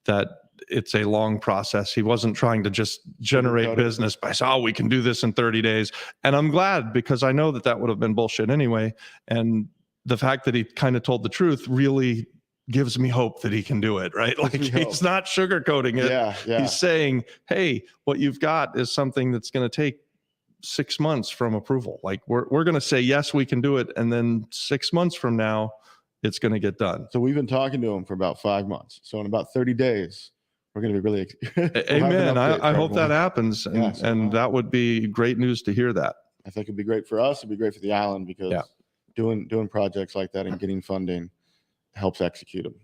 that it's a long process. He wasn't trying to just generate business by saying, oh, we can do this in 30 days. And I'm glad, because I know that would have been bullshit anyway. And the fact that he kind of told the truth really gives me hope that he can do it, right? Like, he's not sugarcoating it. Yeah. He's saying, hey, what you've got is something that's going to take 6 months from approval. Like, we're going to say, yes, we can do it. And then 6 months from now, it's going to get done. So we've been talking to him for about 5 months. So in about 30 days, we're going to be really Amen. I hope that happens. And that would be great news to hear that. I think it'd be great for us. It'd be great for the island, because doing projects like that and getting funding helps execute them.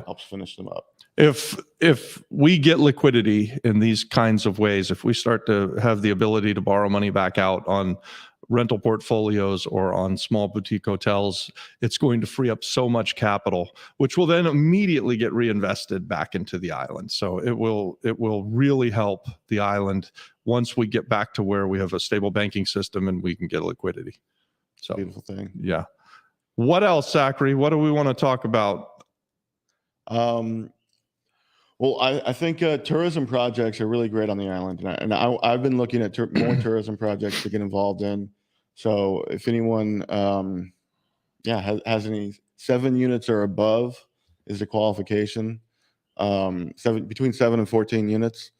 Helps finish them up. If we get liquidity in these kinds of ways, if we start to have the ability to borrow money back out on rental portfolios or on small boutique hotels, it's going to free up so much capital, which will then immediately get reinvested back into the island. So it will really help the island once we get back to where we have a stable banking system and we can get liquidity. So beautiful thing. Yeah. What else, Zachary? What do we want to talk about? Well, I think tourism projects are really great on the island, and I've been looking at more tourism projects to get involved in. So if anyone, has any 7 units or above is the qualification. Between 7 and 14 units,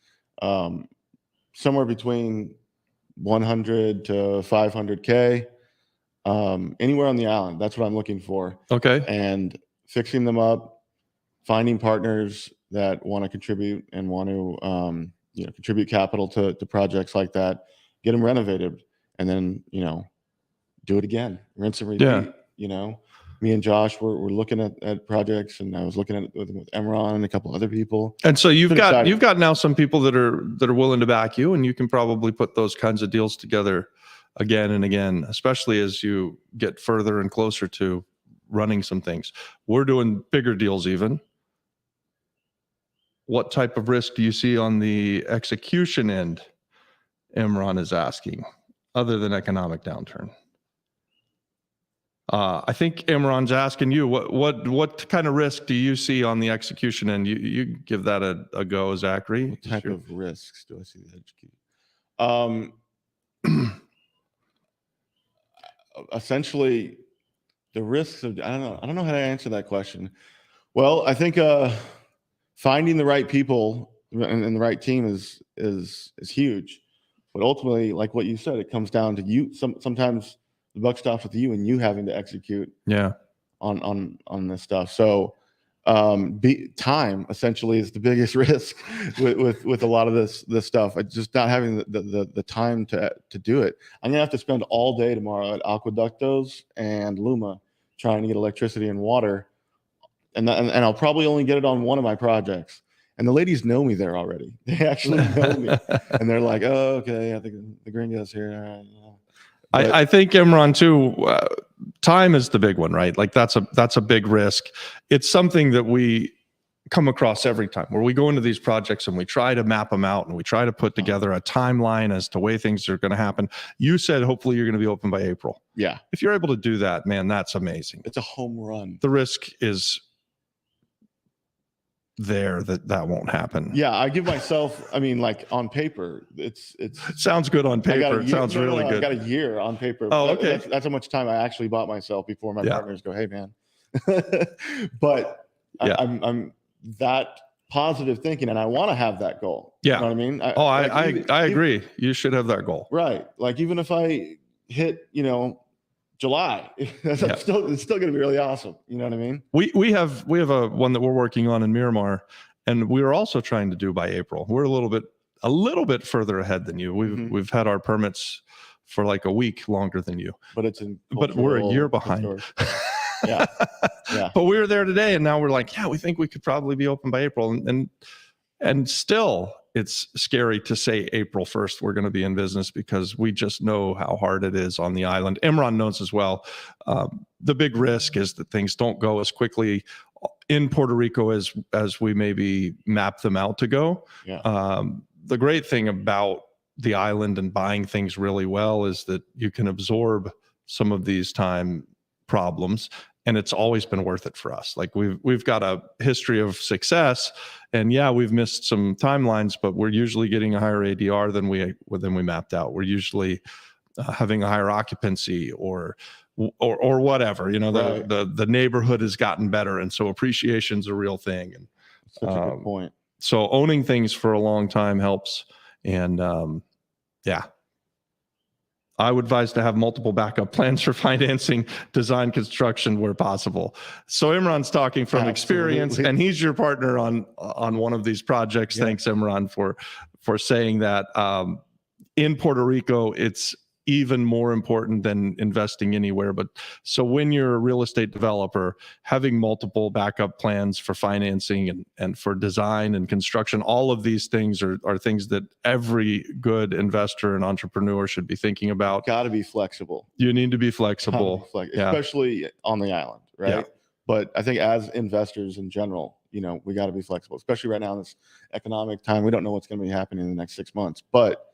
somewhere between 100 to 500K, anywhere on the island. That's what I'm looking for. Okay. And fixing them up, finding partners that want to contribute and want to contribute capital to projects like that, get them renovated, and then do it again, rinse and repeat. Me and Josh were looking at projects, and I was looking at it with Emron and a couple other people. And so you've got now some people that are willing to back you, and you can probably put those kinds of deals together again and again, especially as you get further and closer to running some things. We're doing bigger deals even. What type of risk do you see on the execution end? Emron is asking, other than economic downturn. I think Emron's asking you, what kind of risk do you see on the execution end? You give that a go, Zachary. What type of risks do I see the execution? Essentially, the risks of I don't know how to answer that question. Well, I think finding the right people and the right team is huge. But ultimately, like what you said, it comes down to you. Sometimes the buck stops with you and you having to execute on this stuff. So time essentially is the biggest risk with a lot of this stuff. Just not having the time to do it. I'm gonna have to spend all day tomorrow at Aqueductos and Luma trying to get electricity and water, and I'll probably only get it on one of my projects. And the ladies know me there already. They actually know me, and they're like, "Oh, okay, I think the gringo's here." I think, Imran, too, time is the big one, right? Like that's a big risk. It's something that we come across every time where we go into these projects and we try to map them out and we try to put together a timeline as to way things are going to happen. You said hopefully you're going to be open by April. Yeah. If you're able to do that, man, that's amazing. It's a home run. The risk is there that won't happen. Yeah, I give myself, I mean, like on paper, it's sounds good on paper. It sounds really good. I got a year on paper. Oh, okay. That's how much time I actually bought myself before my partners go, hey man. But yeah. I'm that positive thinking, and I want to have that goal. Yeah. You know what I mean? I agree. You should have that goal. Right. Like even if I hit, July, it's still going to be really awesome. You know what I mean? We have a one that we're working on in Miramar, and we are also trying to do by April. We're a little bit further ahead than you. We've had our permits for like a week longer than you. But we're a year behind. Yeah. But we were there today, and now we're like, yeah, we think we could probably be open by April, and still it's scary to say April 1st we're going to be in business because we just know how hard it is on the island. Imran knows as well. The big risk is that things don't go as quickly in Puerto Rico as we maybe map them out to go. Yeah. The great thing about the island and buying things really well is that you can absorb some of these time problems, and it's always been worth it for us. Like we've got a history of success, and yeah, we've missed some timelines, but we're usually getting a higher ADR than we mapped out. We're usually having a higher occupancy or whatever. The neighborhood has gotten better, and so appreciation's a real thing. And such a good point. So owning things for a long time helps, and yeah. I would advise to have multiple backup plans for financing, design, construction where possible. So Imran's talking from experience, and he's your partner on one of these projects. Yeah. Thanks, Imran, for saying that. In Puerto Rico, it's even more important than investing anywhere. But so when you're a real estate developer, having multiple backup plans for financing and for design and construction, all of these things are things that every good investor and entrepreneur should be thinking about. Got to be flexible. You need to be flexible. Especially on the island, right? Yeah. But I think as investors in general, we got to be flexible, especially right now in this economic time. We don't know what's going to be happening in the next 6 months, but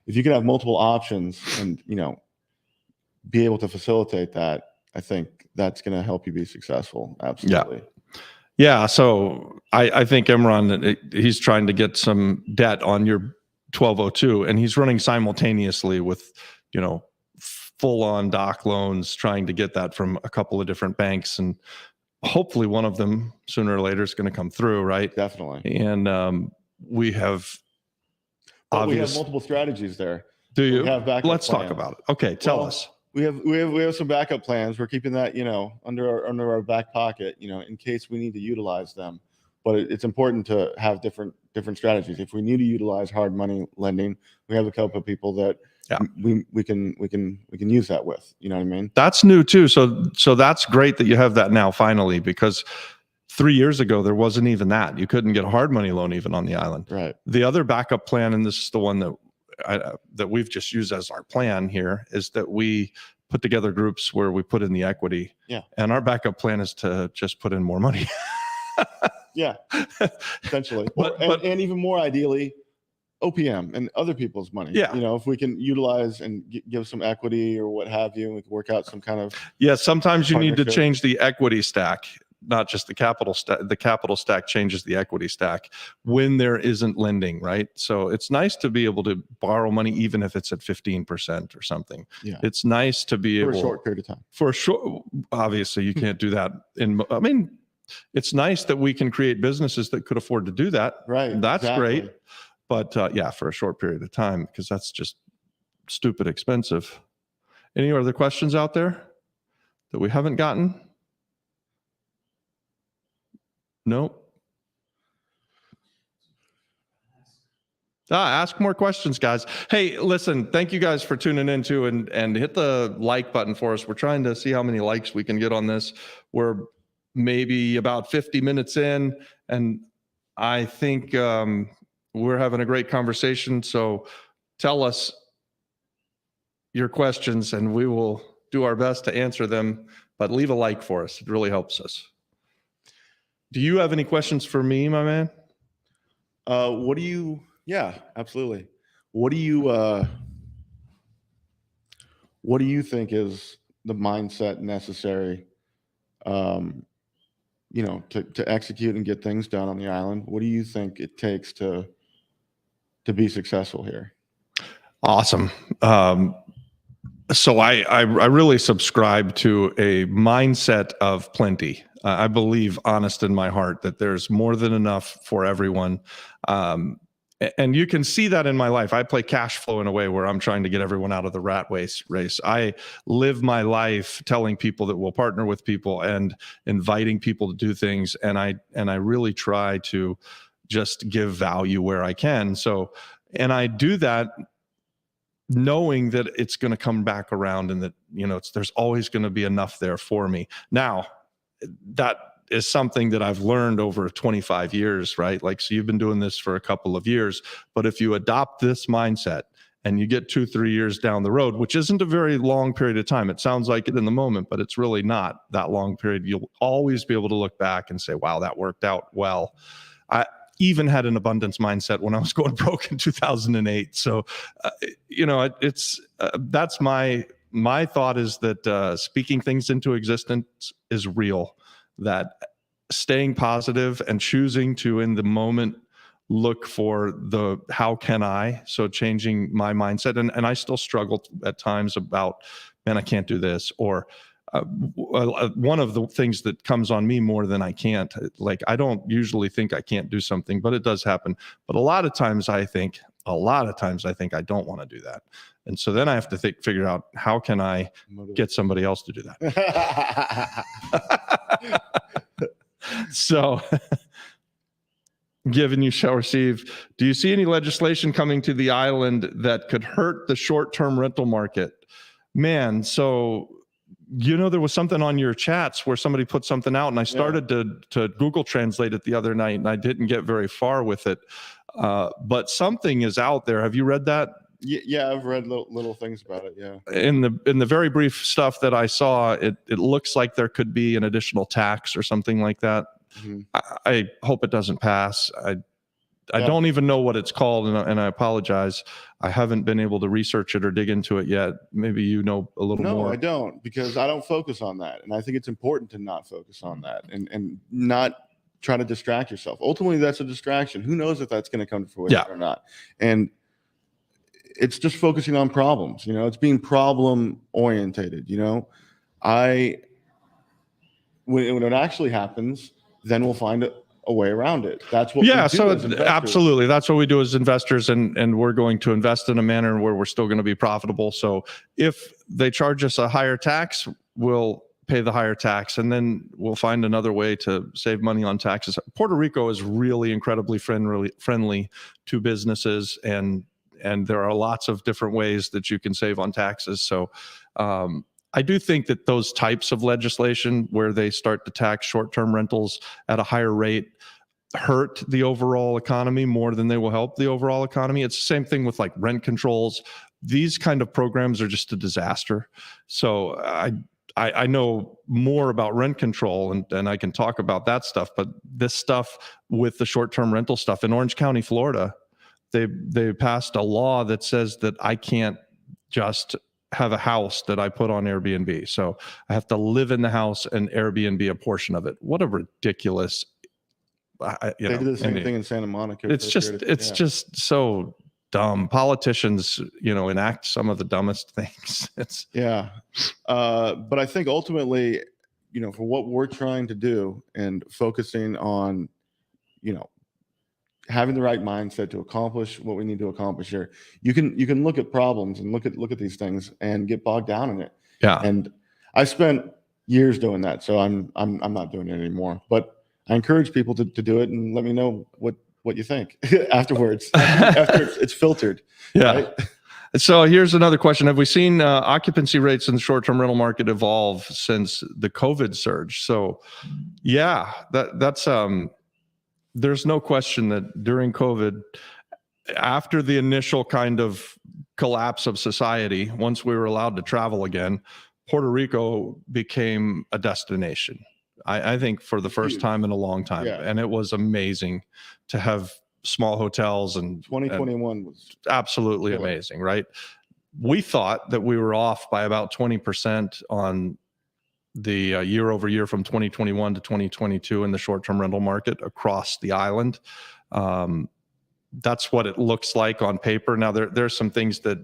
if you can have multiple options and, be able to facilitate that, I think that's going to help you be successful. Absolutely. Yeah. So I think Imran, he's trying to get some debt on your 1202, and he's running simultaneously with, full on doc loans, trying to get that from a couple of different banks, and hopefully one of them sooner or later is going to come through. Right. Definitely. And we have multiple strategies there. Do you? Let's talk about it. Okay, tell us. We have some backup plans. We're keeping that under our back pocket, in case we need to utilize them. But it's important to have different strategies. If we need to utilize hard money lending, we have a couple of people that we can use that with. You know what I mean? That's new too. So that's great that you have that now finally, because 3 years ago, there wasn't even that. You couldn't get a hard money loan even on the island. Right. The other backup plan, and this is the one that we've just used as our plan here, is that we put together groups where we put in the equity. Yeah. And our backup plan is to just put in more money. Yeah, essentially. And even more ideally, OPM and other people's money. Yeah. If we can utilize and give some equity or what have you, and we can work out some kind of. Yeah. Sometimes you need to change the equity stack. Not just the capital stack. The capital stack changes the equity stack when there isn't lending, right? So it's nice to be able to borrow money even if it's at 15% or something. Yeah. It's nice to be able for a short period of time. For a short, obviously you can't do that. It's nice that we can create businesses that could afford to do that. Right. That's great. But for a short period of time, because that's just stupid expensive. Any other questions out there that we haven't gotten? Nope. Ask more questions, guys. Hey, listen, thank you guys for tuning in too, and hit the like button for us. We're trying to see how many likes we can get on this. We're maybe about 50 minutes in, and I think we're having a great conversation. So tell us, your questions, and we will do our best to answer them, but leave a like for us. It really helps us. Do you have any questions for me, my man? What do you, yeah, absolutely. What do you think is the mindset necessary, to execute and get things done on the island? What do you think it takes to be successful here? Awesome. So I really subscribe to a mindset of plenty. I believe, honest in my heart, that there's more than enough for everyone. And you can see that in my life. I play cash flow in a way where I'm trying to get everyone out of the rat race. I live my life telling people that we'll partner with people and inviting people to do things. And I really try to just give value where I can. So, and I do that knowing that it's going to come back around, and that, there's always going to be enough there for me. Now, that is something that I've learned over 25 years, right? Like, so you've been doing this for a couple of years, but if you adopt this mindset and you get 2-3 years down the road, which isn't a very long period of time, it sounds like it in the moment, but it's really not that long period. You'll always be able to look back and say, wow, that worked out well. I even had an abundance mindset when I was going broke in 2008. So, that's my thought, is that speaking things into existence is real, that staying positive and choosing to, in the moment, look for the how can I, so changing my mindset. And I still struggle at times about, man, I can't do this, or one of the things that comes on me more than I can't, like, I don't usually think I can't do something, but it does happen. But a lot of times I think I don't want to do that. And so then I have to figure out, how can I get somebody else to do that? So, given you shall receive. Do you see any legislation coming to the island that could hurt the short-term rental market? Man, so, there was something on your chats where somebody put something out, and I started to Google Translate it the other night, and I didn't get very far with it. But something is out there. Have you read that? Yeah, I've read little things about it. Yeah. In the very brief stuff that I saw, it looks like there could be an additional tax or something like that. Mm-hmm. I hope it doesn't pass. I don't even know what it's called, and I apologize. I haven't been able to research it or dig into it yet. Maybe you know a little more. No, I don't, because I don't focus on that. And I think it's important to not focus on that and not try to distract yourself. Ultimately, that's a distraction. Who knows if that's going to come to fruition or not? And it's just focusing on problems. It's being problem orientated. When it actually happens, then we'll find a way around it. That's what we do so as investors. Absolutely, that's what we do as investors, and we're going to invest in a manner where we're still going to be profitable. So if they charge us a higher tax, we'll pay the higher tax, and then we'll find another way to save money on taxes. Puerto Rico is really incredibly friendly to businesses, and there are lots of different ways that you can save on taxes. So I do think that those types of legislation where they start to tax short-term rentals at a higher rate hurt the overall economy more than they will help the overall economy. It's the same thing with like rent controls. These kind of programs are just a disaster. So I know more about rent control, and I can talk about that stuff, but this stuff with the short-term rental stuff in Orange County, Florida, they passed a law that says that I can't just have a house that I put on Airbnb. So I have to live in the house and Airbnb a portion of it. What a ridiculous, they did the same thing in Santa Monica. It's just so dumb. Politicians, enact some of the dumbest things. But I think ultimately, for what we're trying to do and focusing on, having the right mindset to accomplish what we need to accomplish here, you can look at problems and look at these things and get bogged down in it. Yeah. And I spent years doing that, so I'm not doing it anymore. But I encourage people to do it, and let me know what you think afterwards. after it's filtered. Yeah. Right? So here's another question. Have we seen occupancy rates in the short-term rental market evolve since the COVID surge? So yeah, that's there's no question that during COVID, after the initial kind of collapse of society, once we were allowed to travel again, Puerto Rico became a destination. I think for the first Huge. time in a long time. Yeah. And it was amazing to have small hotels and 2021 was absolutely killer. amazing, right? We thought that we were off by about 20% on the year over year from 2021 to 2022 in the short-term rental market across the island. That's what it looks like on paper. Now there's some things that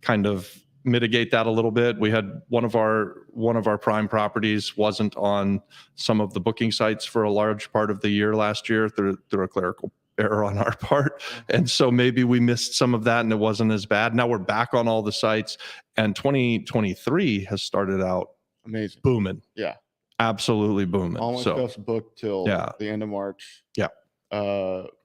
kind of mitigate that a little bit. We had one of our prime properties wasn't on some of the booking sites for a large part of the year last year through a clerical error on our part. And so maybe we missed some of that and it wasn't as bad. Now we're back on all the sites, and 2023 has started out amazing. booming. Yeah. Absolutely booming. All my stuff's booked till the end of March. Yeah.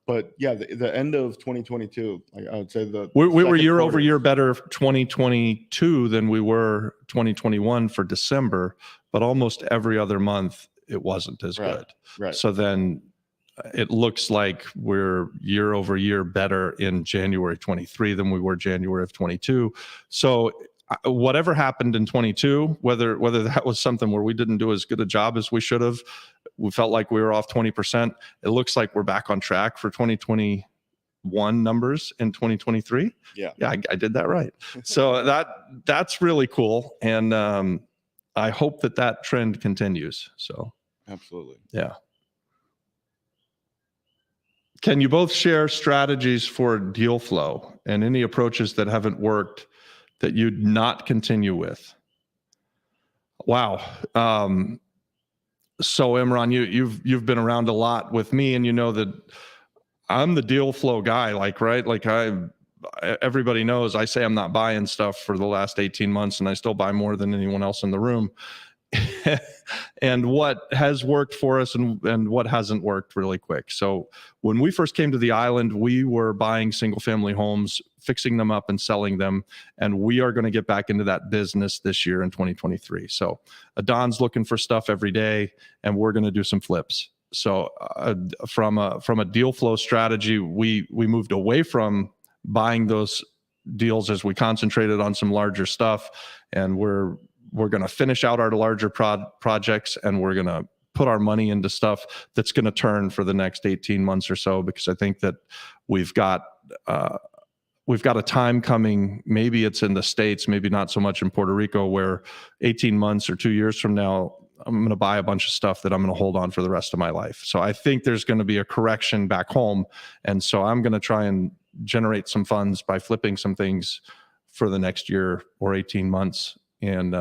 But yeah, the end of 2022, I would say we were second year quarter. over year better 2022 than we were 2021 for December, but almost every other month it wasn't as good. Right. So then it looks like we're year over year better in January 23 than we were January of 22. So whatever happened in 22, whether that was something where we didn't do as good a job as we should have, we felt like we were off 20%. It looks like we're back on track for 2021 numbers in 2023. Yeah, I did that right. So that's really cool, and I hope that trend continues. So absolutely. Yeah. Can you both share strategies for deal flow and any approaches that haven't worked that you'd not continue with? Wow. So Imran, you've been around a lot with me, and you know that I'm the deal flow guy, right? Like everybody knows I say I'm not buying stuff for the last 18 months, and I still buy more than anyone else in the room. And what has worked for us and what hasn't worked really quick. So when we first came to the island, we were buying single family homes, fixing them up and selling them. And we are going to get back into that business this year in 2023. So Adon's looking for stuff every day, and we're going to do some flips. So from a deal flow strategy, we moved away from buying those deals as we concentrated on some larger stuff, and we're going to finish out our larger projects, and we're going to put our money into stuff that's going to turn for the next 18 months or so, because I think that we've got a time coming. Maybe it's in the States, maybe not so much in Puerto Rico, where 18 months or 2 years from now, I'm going to buy a bunch of stuff that I'm going to hold on for the rest of my life. So I think there's going to be a correction back home. And so I'm going to try and generate some funds by flipping some things for the next year or 18 months. And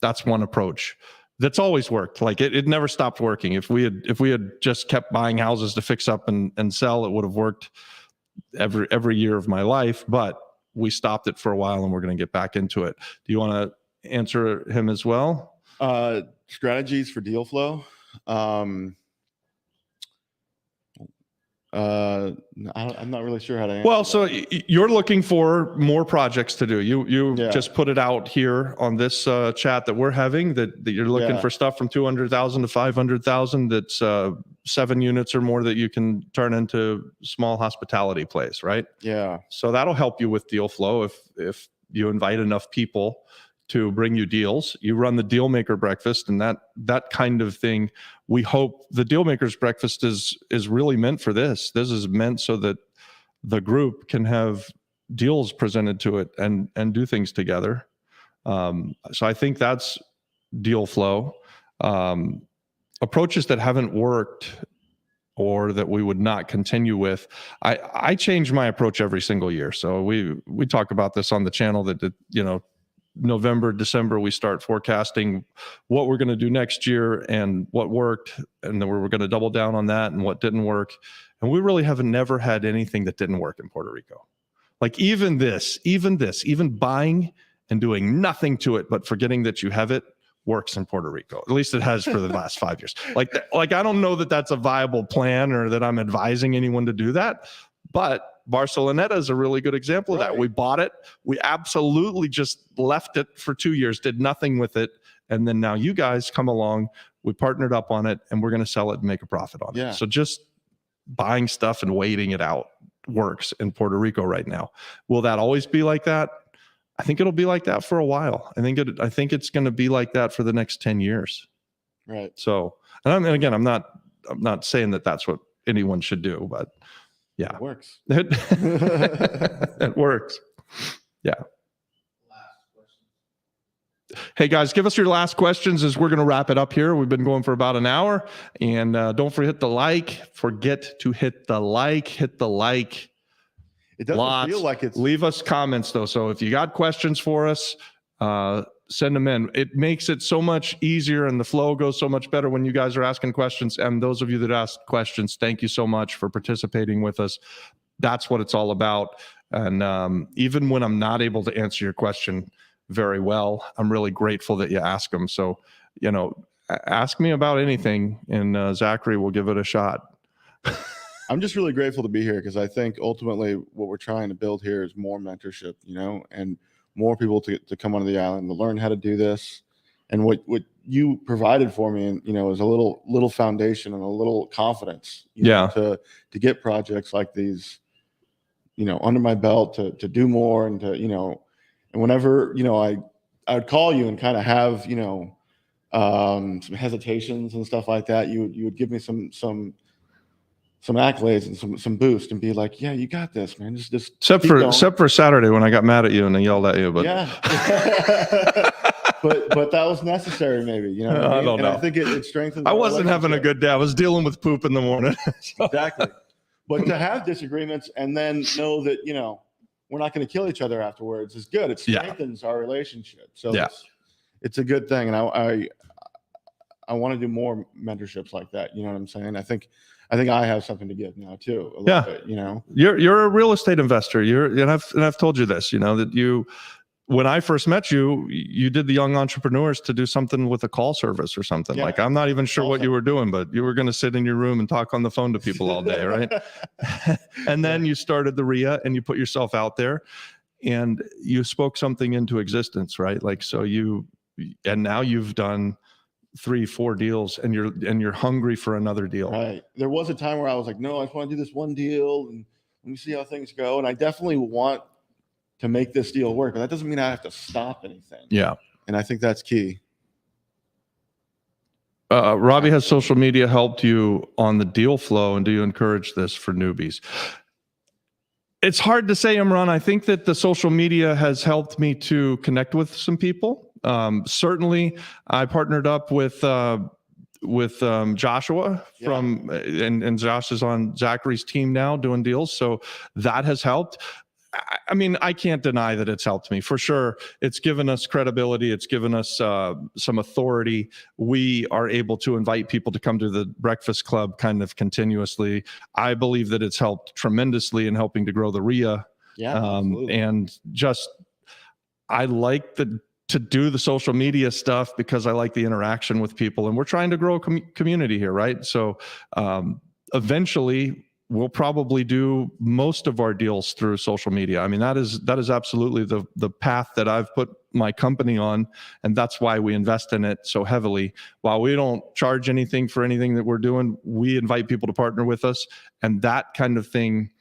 that's one approach that's always worked. Like it never stopped working. If we had just kept buying houses to fix up and sell, it would have worked every year of my life. But we stopped it for a while, and we're going to get back into it. Do you want to answer him as well? Strategies for deal flow. I'm not really sure how to answer. Well, so you're looking for more projects to do. You just put it out here on this chat that we're having that you're looking for stuff from 200,000 to 500,000. That's 7 units or more that you can turn into small hospitality place, right? Yeah. So that'll help you with deal flow if you invite enough people to bring you deals. You run the deal maker breakfast, and that kind of thing. We hope the deal makers breakfast is really meant for this. This is meant so that the group can have deals presented to it and do things together. So I think that's deal flow. Approaches that haven't worked or that we would not continue with. I change my approach every single year. So we talk about this on the channel that November, December, we start forecasting what we're going to do next year and what worked, and then we're going to double down on that and what didn't work. And we really have never had anything that didn't work in Puerto Rico. Like even buying and doing nothing to it, but forgetting that you have it, works in Puerto Rico. At least it has for the last 5 years. Like I don't know that that's a viable plan or that I'm advising anyone to do that, but Barceloneta is a really good example of that. We bought it. We absolutely just left it for 2 years, did nothing with it. And then now you guys come along, we partnered up on it, and we're going to sell it and make a profit on it. So just buying stuff and waiting it out works in Puerto Rico right now. Will that always be like that? I think it'll be like that for a while. I think it's going to be like that for the next 10 years. Right. So, and again, I'm not saying that that's what anyone should do, but yeah, It works. it works. Yeah. Last question. Hey guys, give us your last questions as we're going to wrap it up here. We've been going for about an hour, and don't forget to forget to hit the like. It doesn't Lots. feel like it's. Leave us comments though. So if you got questions for us, send them in. It makes it so much easier and the flow goes so much better when you guys are asking questions. And those of you that asked questions, thank you so much for participating with us. That's what it's all about. And even when I'm not able to answer your question very well, I'm really grateful that you ask them. So, ask me about anything, and Zachary will give it a shot. I'm just really grateful to be here, because I think ultimately what we're trying to build here is more mentorship, and more people to come onto the island to learn how to do this. And what you provided for me, and is a little foundation and a little confidence, to get projects like these, under my belt, to do more, and to, and whenever, I would call you and kind of have, some hesitations and stuff like that, you would give me some accolades and some boost, and be like, yeah, you got this, man. Just except for Saturday when I got mad at you and I yelled at you, but yeah. but that was necessary, maybe, I don't know. I think it strengthens. I wasn't having a good day. I was dealing with poop in the morning. Exactly. But to have disagreements and then know that, we're not going to kill each other afterwards is good. It strengthens our relationship. So it's a good thing. And I want to do more mentorships like that. You know what I'm saying? I think I have something to give now too. A little bit, You're a real estate investor. And I've told you this, that when I first met you, you did the young entrepreneurs to do something with a call service or something. Yeah. Like, I'm not even sure what you were doing, but you were going to sit in your room and talk on the phone to people all day. Right. And then you started the RIA and you put yourself out there and you spoke something into existence, right? Like, and now you've done 3-4 deals and you're hungry for another deal. Right. There was a time where I was like, no, I just want to do this one deal and let me see how things go. And I definitely want to make this deal work, but that doesn't mean I have to stop anything. Yeah. And I think that's key. Robbie, has social media helped you on the deal flow, and do you encourage this for newbies? It's hard to say, Imran. I think that the social media has helped me to connect with some people. Certainly, I partnered up with Joshua from, and Josh is on Zachary's team now doing deals. So that has helped. I mean, I can't deny that it's helped me for sure. It's given us credibility. It's given us some authority. We are able to invite people to come to the Breakfast Club kind of continuously. I believe that it's helped tremendously in helping to grow the RIA. Yeah, and just, I like to do the social media stuff because I like the interaction with people, and we're trying to grow a community here, right? So eventually we'll probably do most of our deals through social media. I mean, that is absolutely the path that I've put my company on, and that's why we invest in it so heavily. While we don't charge anything for anything that we're doing, we invite people to partner with us, and that kind of thing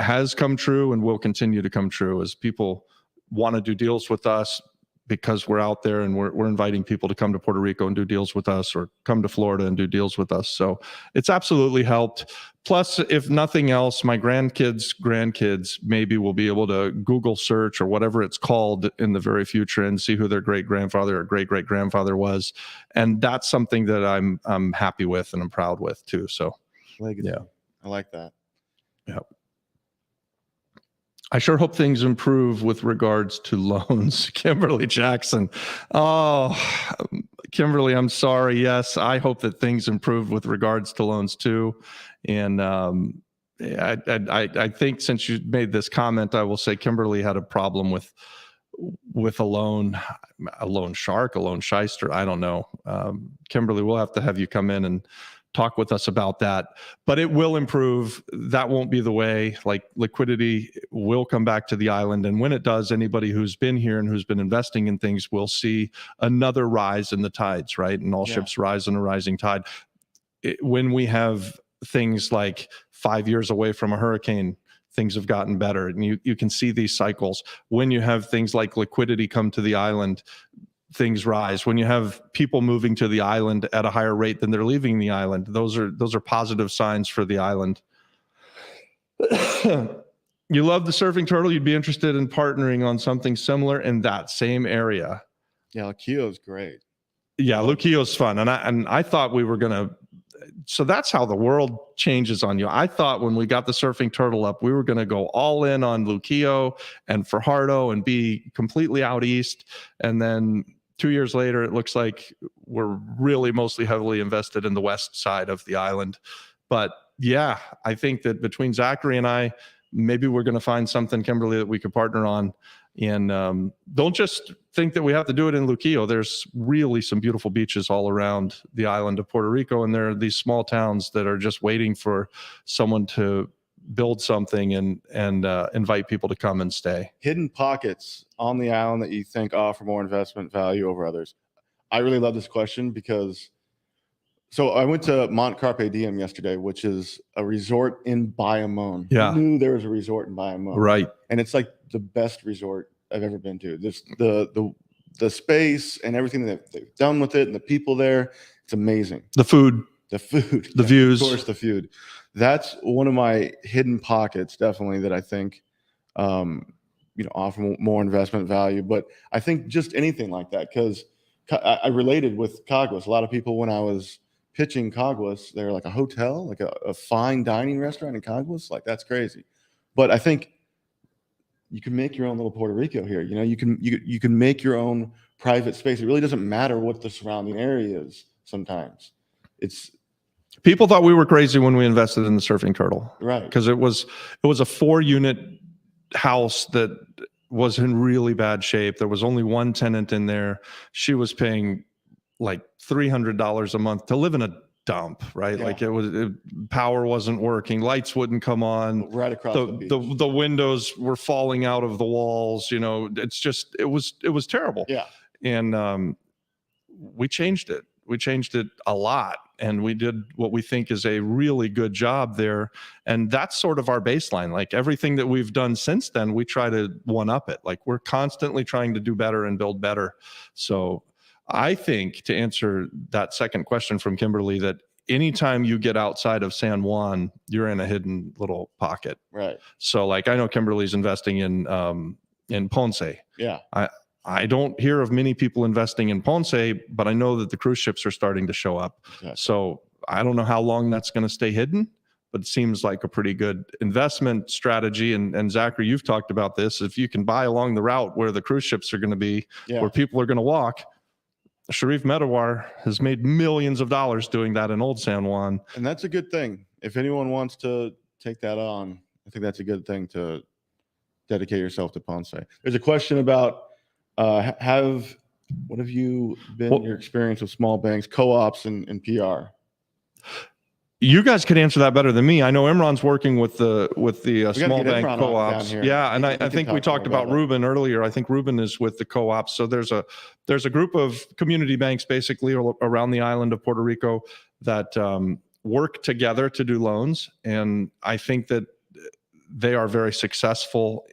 has come true and will continue to come true as people want to do deals with us, because we're out there and we're inviting people to come to Puerto Rico and do deals with us, or come to Florida and do deals with us. So it's absolutely helped. Plus, if nothing else, my grandkids maybe will be able to Google search or whatever it's called in the very future and see who their great-grandfather or great-great-grandfather was. And that's something that I'm happy with and I'm proud with too. So legacy. Yeah, I like that. Yeah. I sure hope things improve with regards to loans. Kimberly Jackson. Oh, Kimberly, I'm sorry. Yes, I hope that things improve with regards to loans too. And I think since you made this comment, I will say Kimberly had a problem with a loan shark, a loan shyster. I don't know. Kimberly, we'll have to have you come in and talk with us about that, but it will improve. That won't be the way. Like, liquidity will come back to the island. And when it does, anybody who's been here and who's been investing in things will see another rise in the tides, right? And all ships rise in a rising tide. When we have things like 5 years away from a hurricane, things have gotten better. And you can see these cycles. When you have things like liquidity come to the island, things rise. When you have people moving to the island at a higher rate than they're leaving the island, those are positive signs for the island. You love the surfing turtle. You'd be interested in partnering on something similar in that same area. Yeah, Luquillo is great. Yeah, Luquillo's fun. And I thought we were going to, so that's how the world changes on you. I thought when we got the surfing turtle up, we were going to go all in on Luquillo and Fajardo and be completely out east. And then 2 years later, it looks like we're really mostly heavily invested in the west side of the island. But yeah, I think that between Zachary and I, maybe we're going to find something, Kimberly, that we could partner on. And don't just think that we have to do it in Luquillo. There's really some beautiful beaches all around the island of Puerto Rico. And there are these small towns that are just waiting for someone to build something and invite people to come and stay. Hidden pockets on the island that you think offer more investment value over others. I really love this question because, so I went to Mont Carpe Diem yesterday, which is a resort in Bayamon. Yeah. I knew there was a resort in Bayamon. Right. And it's like the best resort I've ever been to. This the space and everything that they've done with it and the people there, it's amazing. The food, the views, of course, the food. That's one of my hidden pockets, definitely, that I think offer more investment value. But I think just anything like that, because I related with Caguas. A lot of people, when I was pitching Caguas, they're like a hotel, like a fine dining restaurant in Caguas. Like, that's crazy. But I think you can make your own little Puerto Rico here. You can make your own private space. It really doesn't matter what the surrounding area is. Sometimes people thought we were crazy when we invested in the surfing turtle, right? Because it was a 4-unit house that was in really bad shape. There was only one tenant in there. She was paying like $300 a month to live in a dump, right? Yeah. Like power wasn't working, lights wouldn't come on, right across the beach. The windows were falling out of the walls. It's just it was terrible. Yeah. And we changed it. We changed it a lot, and we did what we think is a really good job there. And that's sort of our baseline. Like, everything that we've done since then, we try to one up it. Like, we're constantly trying to do better and build better. So I think, to answer that second question from Kimberly, that anytime you get outside of San Juan, you're in a hidden little pocket. Right. So, like, I know Kimberly's investing in Ponce. Yeah. I don't hear of many people investing in Ponce, but I know that the cruise ships are starting to show up. Exactly. So I don't know how long that's going to stay hidden, but it seems like a pretty good investment strategy. And Zachary, you've talked about this. If you can buy along the route where the cruise ships are going to be, where people are going to walk, Sharif Medawar has made millions of dollars doing that in Old San Juan. And that's a good thing. If anyone wants to take that on, I think that's a good thing to dedicate yourself to Ponce. There's a question about what have you been your experience with small banks, co-ops, and PR? You guys could answer that better than me. I know Imran's working with the small bank co-ops. Yeah, and I think we talked about Ruben earlier. I think Ruben is with the co-ops. So there's a group of community banks basically around the island of Puerto Rico that work together to do loans, and I think that they are very successful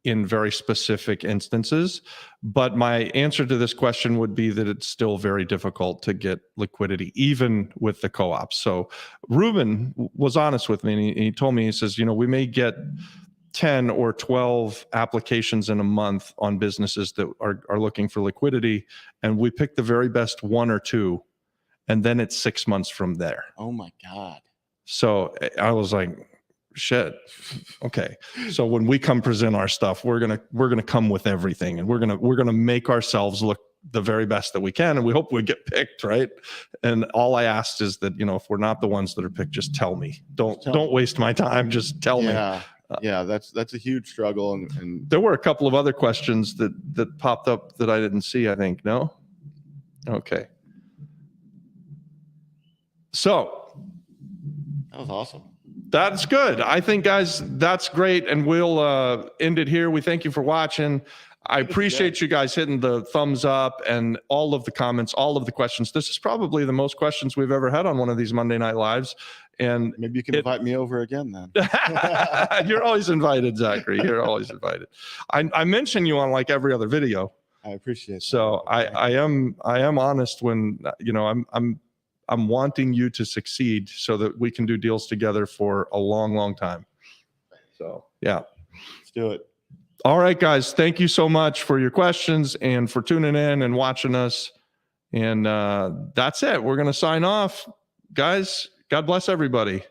in very specific instances. But my answer to this question would be that it's still very difficult to get liquidity, even with the co-ops. So Ruben was honest with me, and he told me, he says, we may get 10 or 12 applications in a month on businesses that are looking for liquidity, and we pick the very best 1 or 2, and then it's 6 months from there. Oh my God. So I was like, shit. Okay. So when we come present our stuff, we're gonna come with everything, and we're gonna make ourselves look the very best that we can, and we hope we get picked, right? And all I asked is that, if we're not the ones that are picked, just tell me. Don't waste my time. Just tell me. Yeah, that's a huge struggle. And there were a couple of other questions that popped up that I didn't see, I think. No? Okay. So that was awesome. That's good. I think, guys, that's great. And we'll end it here. We thank you for watching. I appreciate you guys hitting the thumbs up and all of the comments, all of the questions. This is probably the most questions we've ever had on one of these Monday Night Lives. And Maybe you can invite me over again then. you're always invited, Zachary. You're always invited. I mention you on like every other video. I appreciate that. So I am honest when, you know, I'm wanting you to succeed so that we can do deals together for a long, long time. So yeah. Let's do it. All right, guys. Thank you so much for your questions and for tuning in and watching us. And that's it. We're going to sign off. Guys, God bless everybody.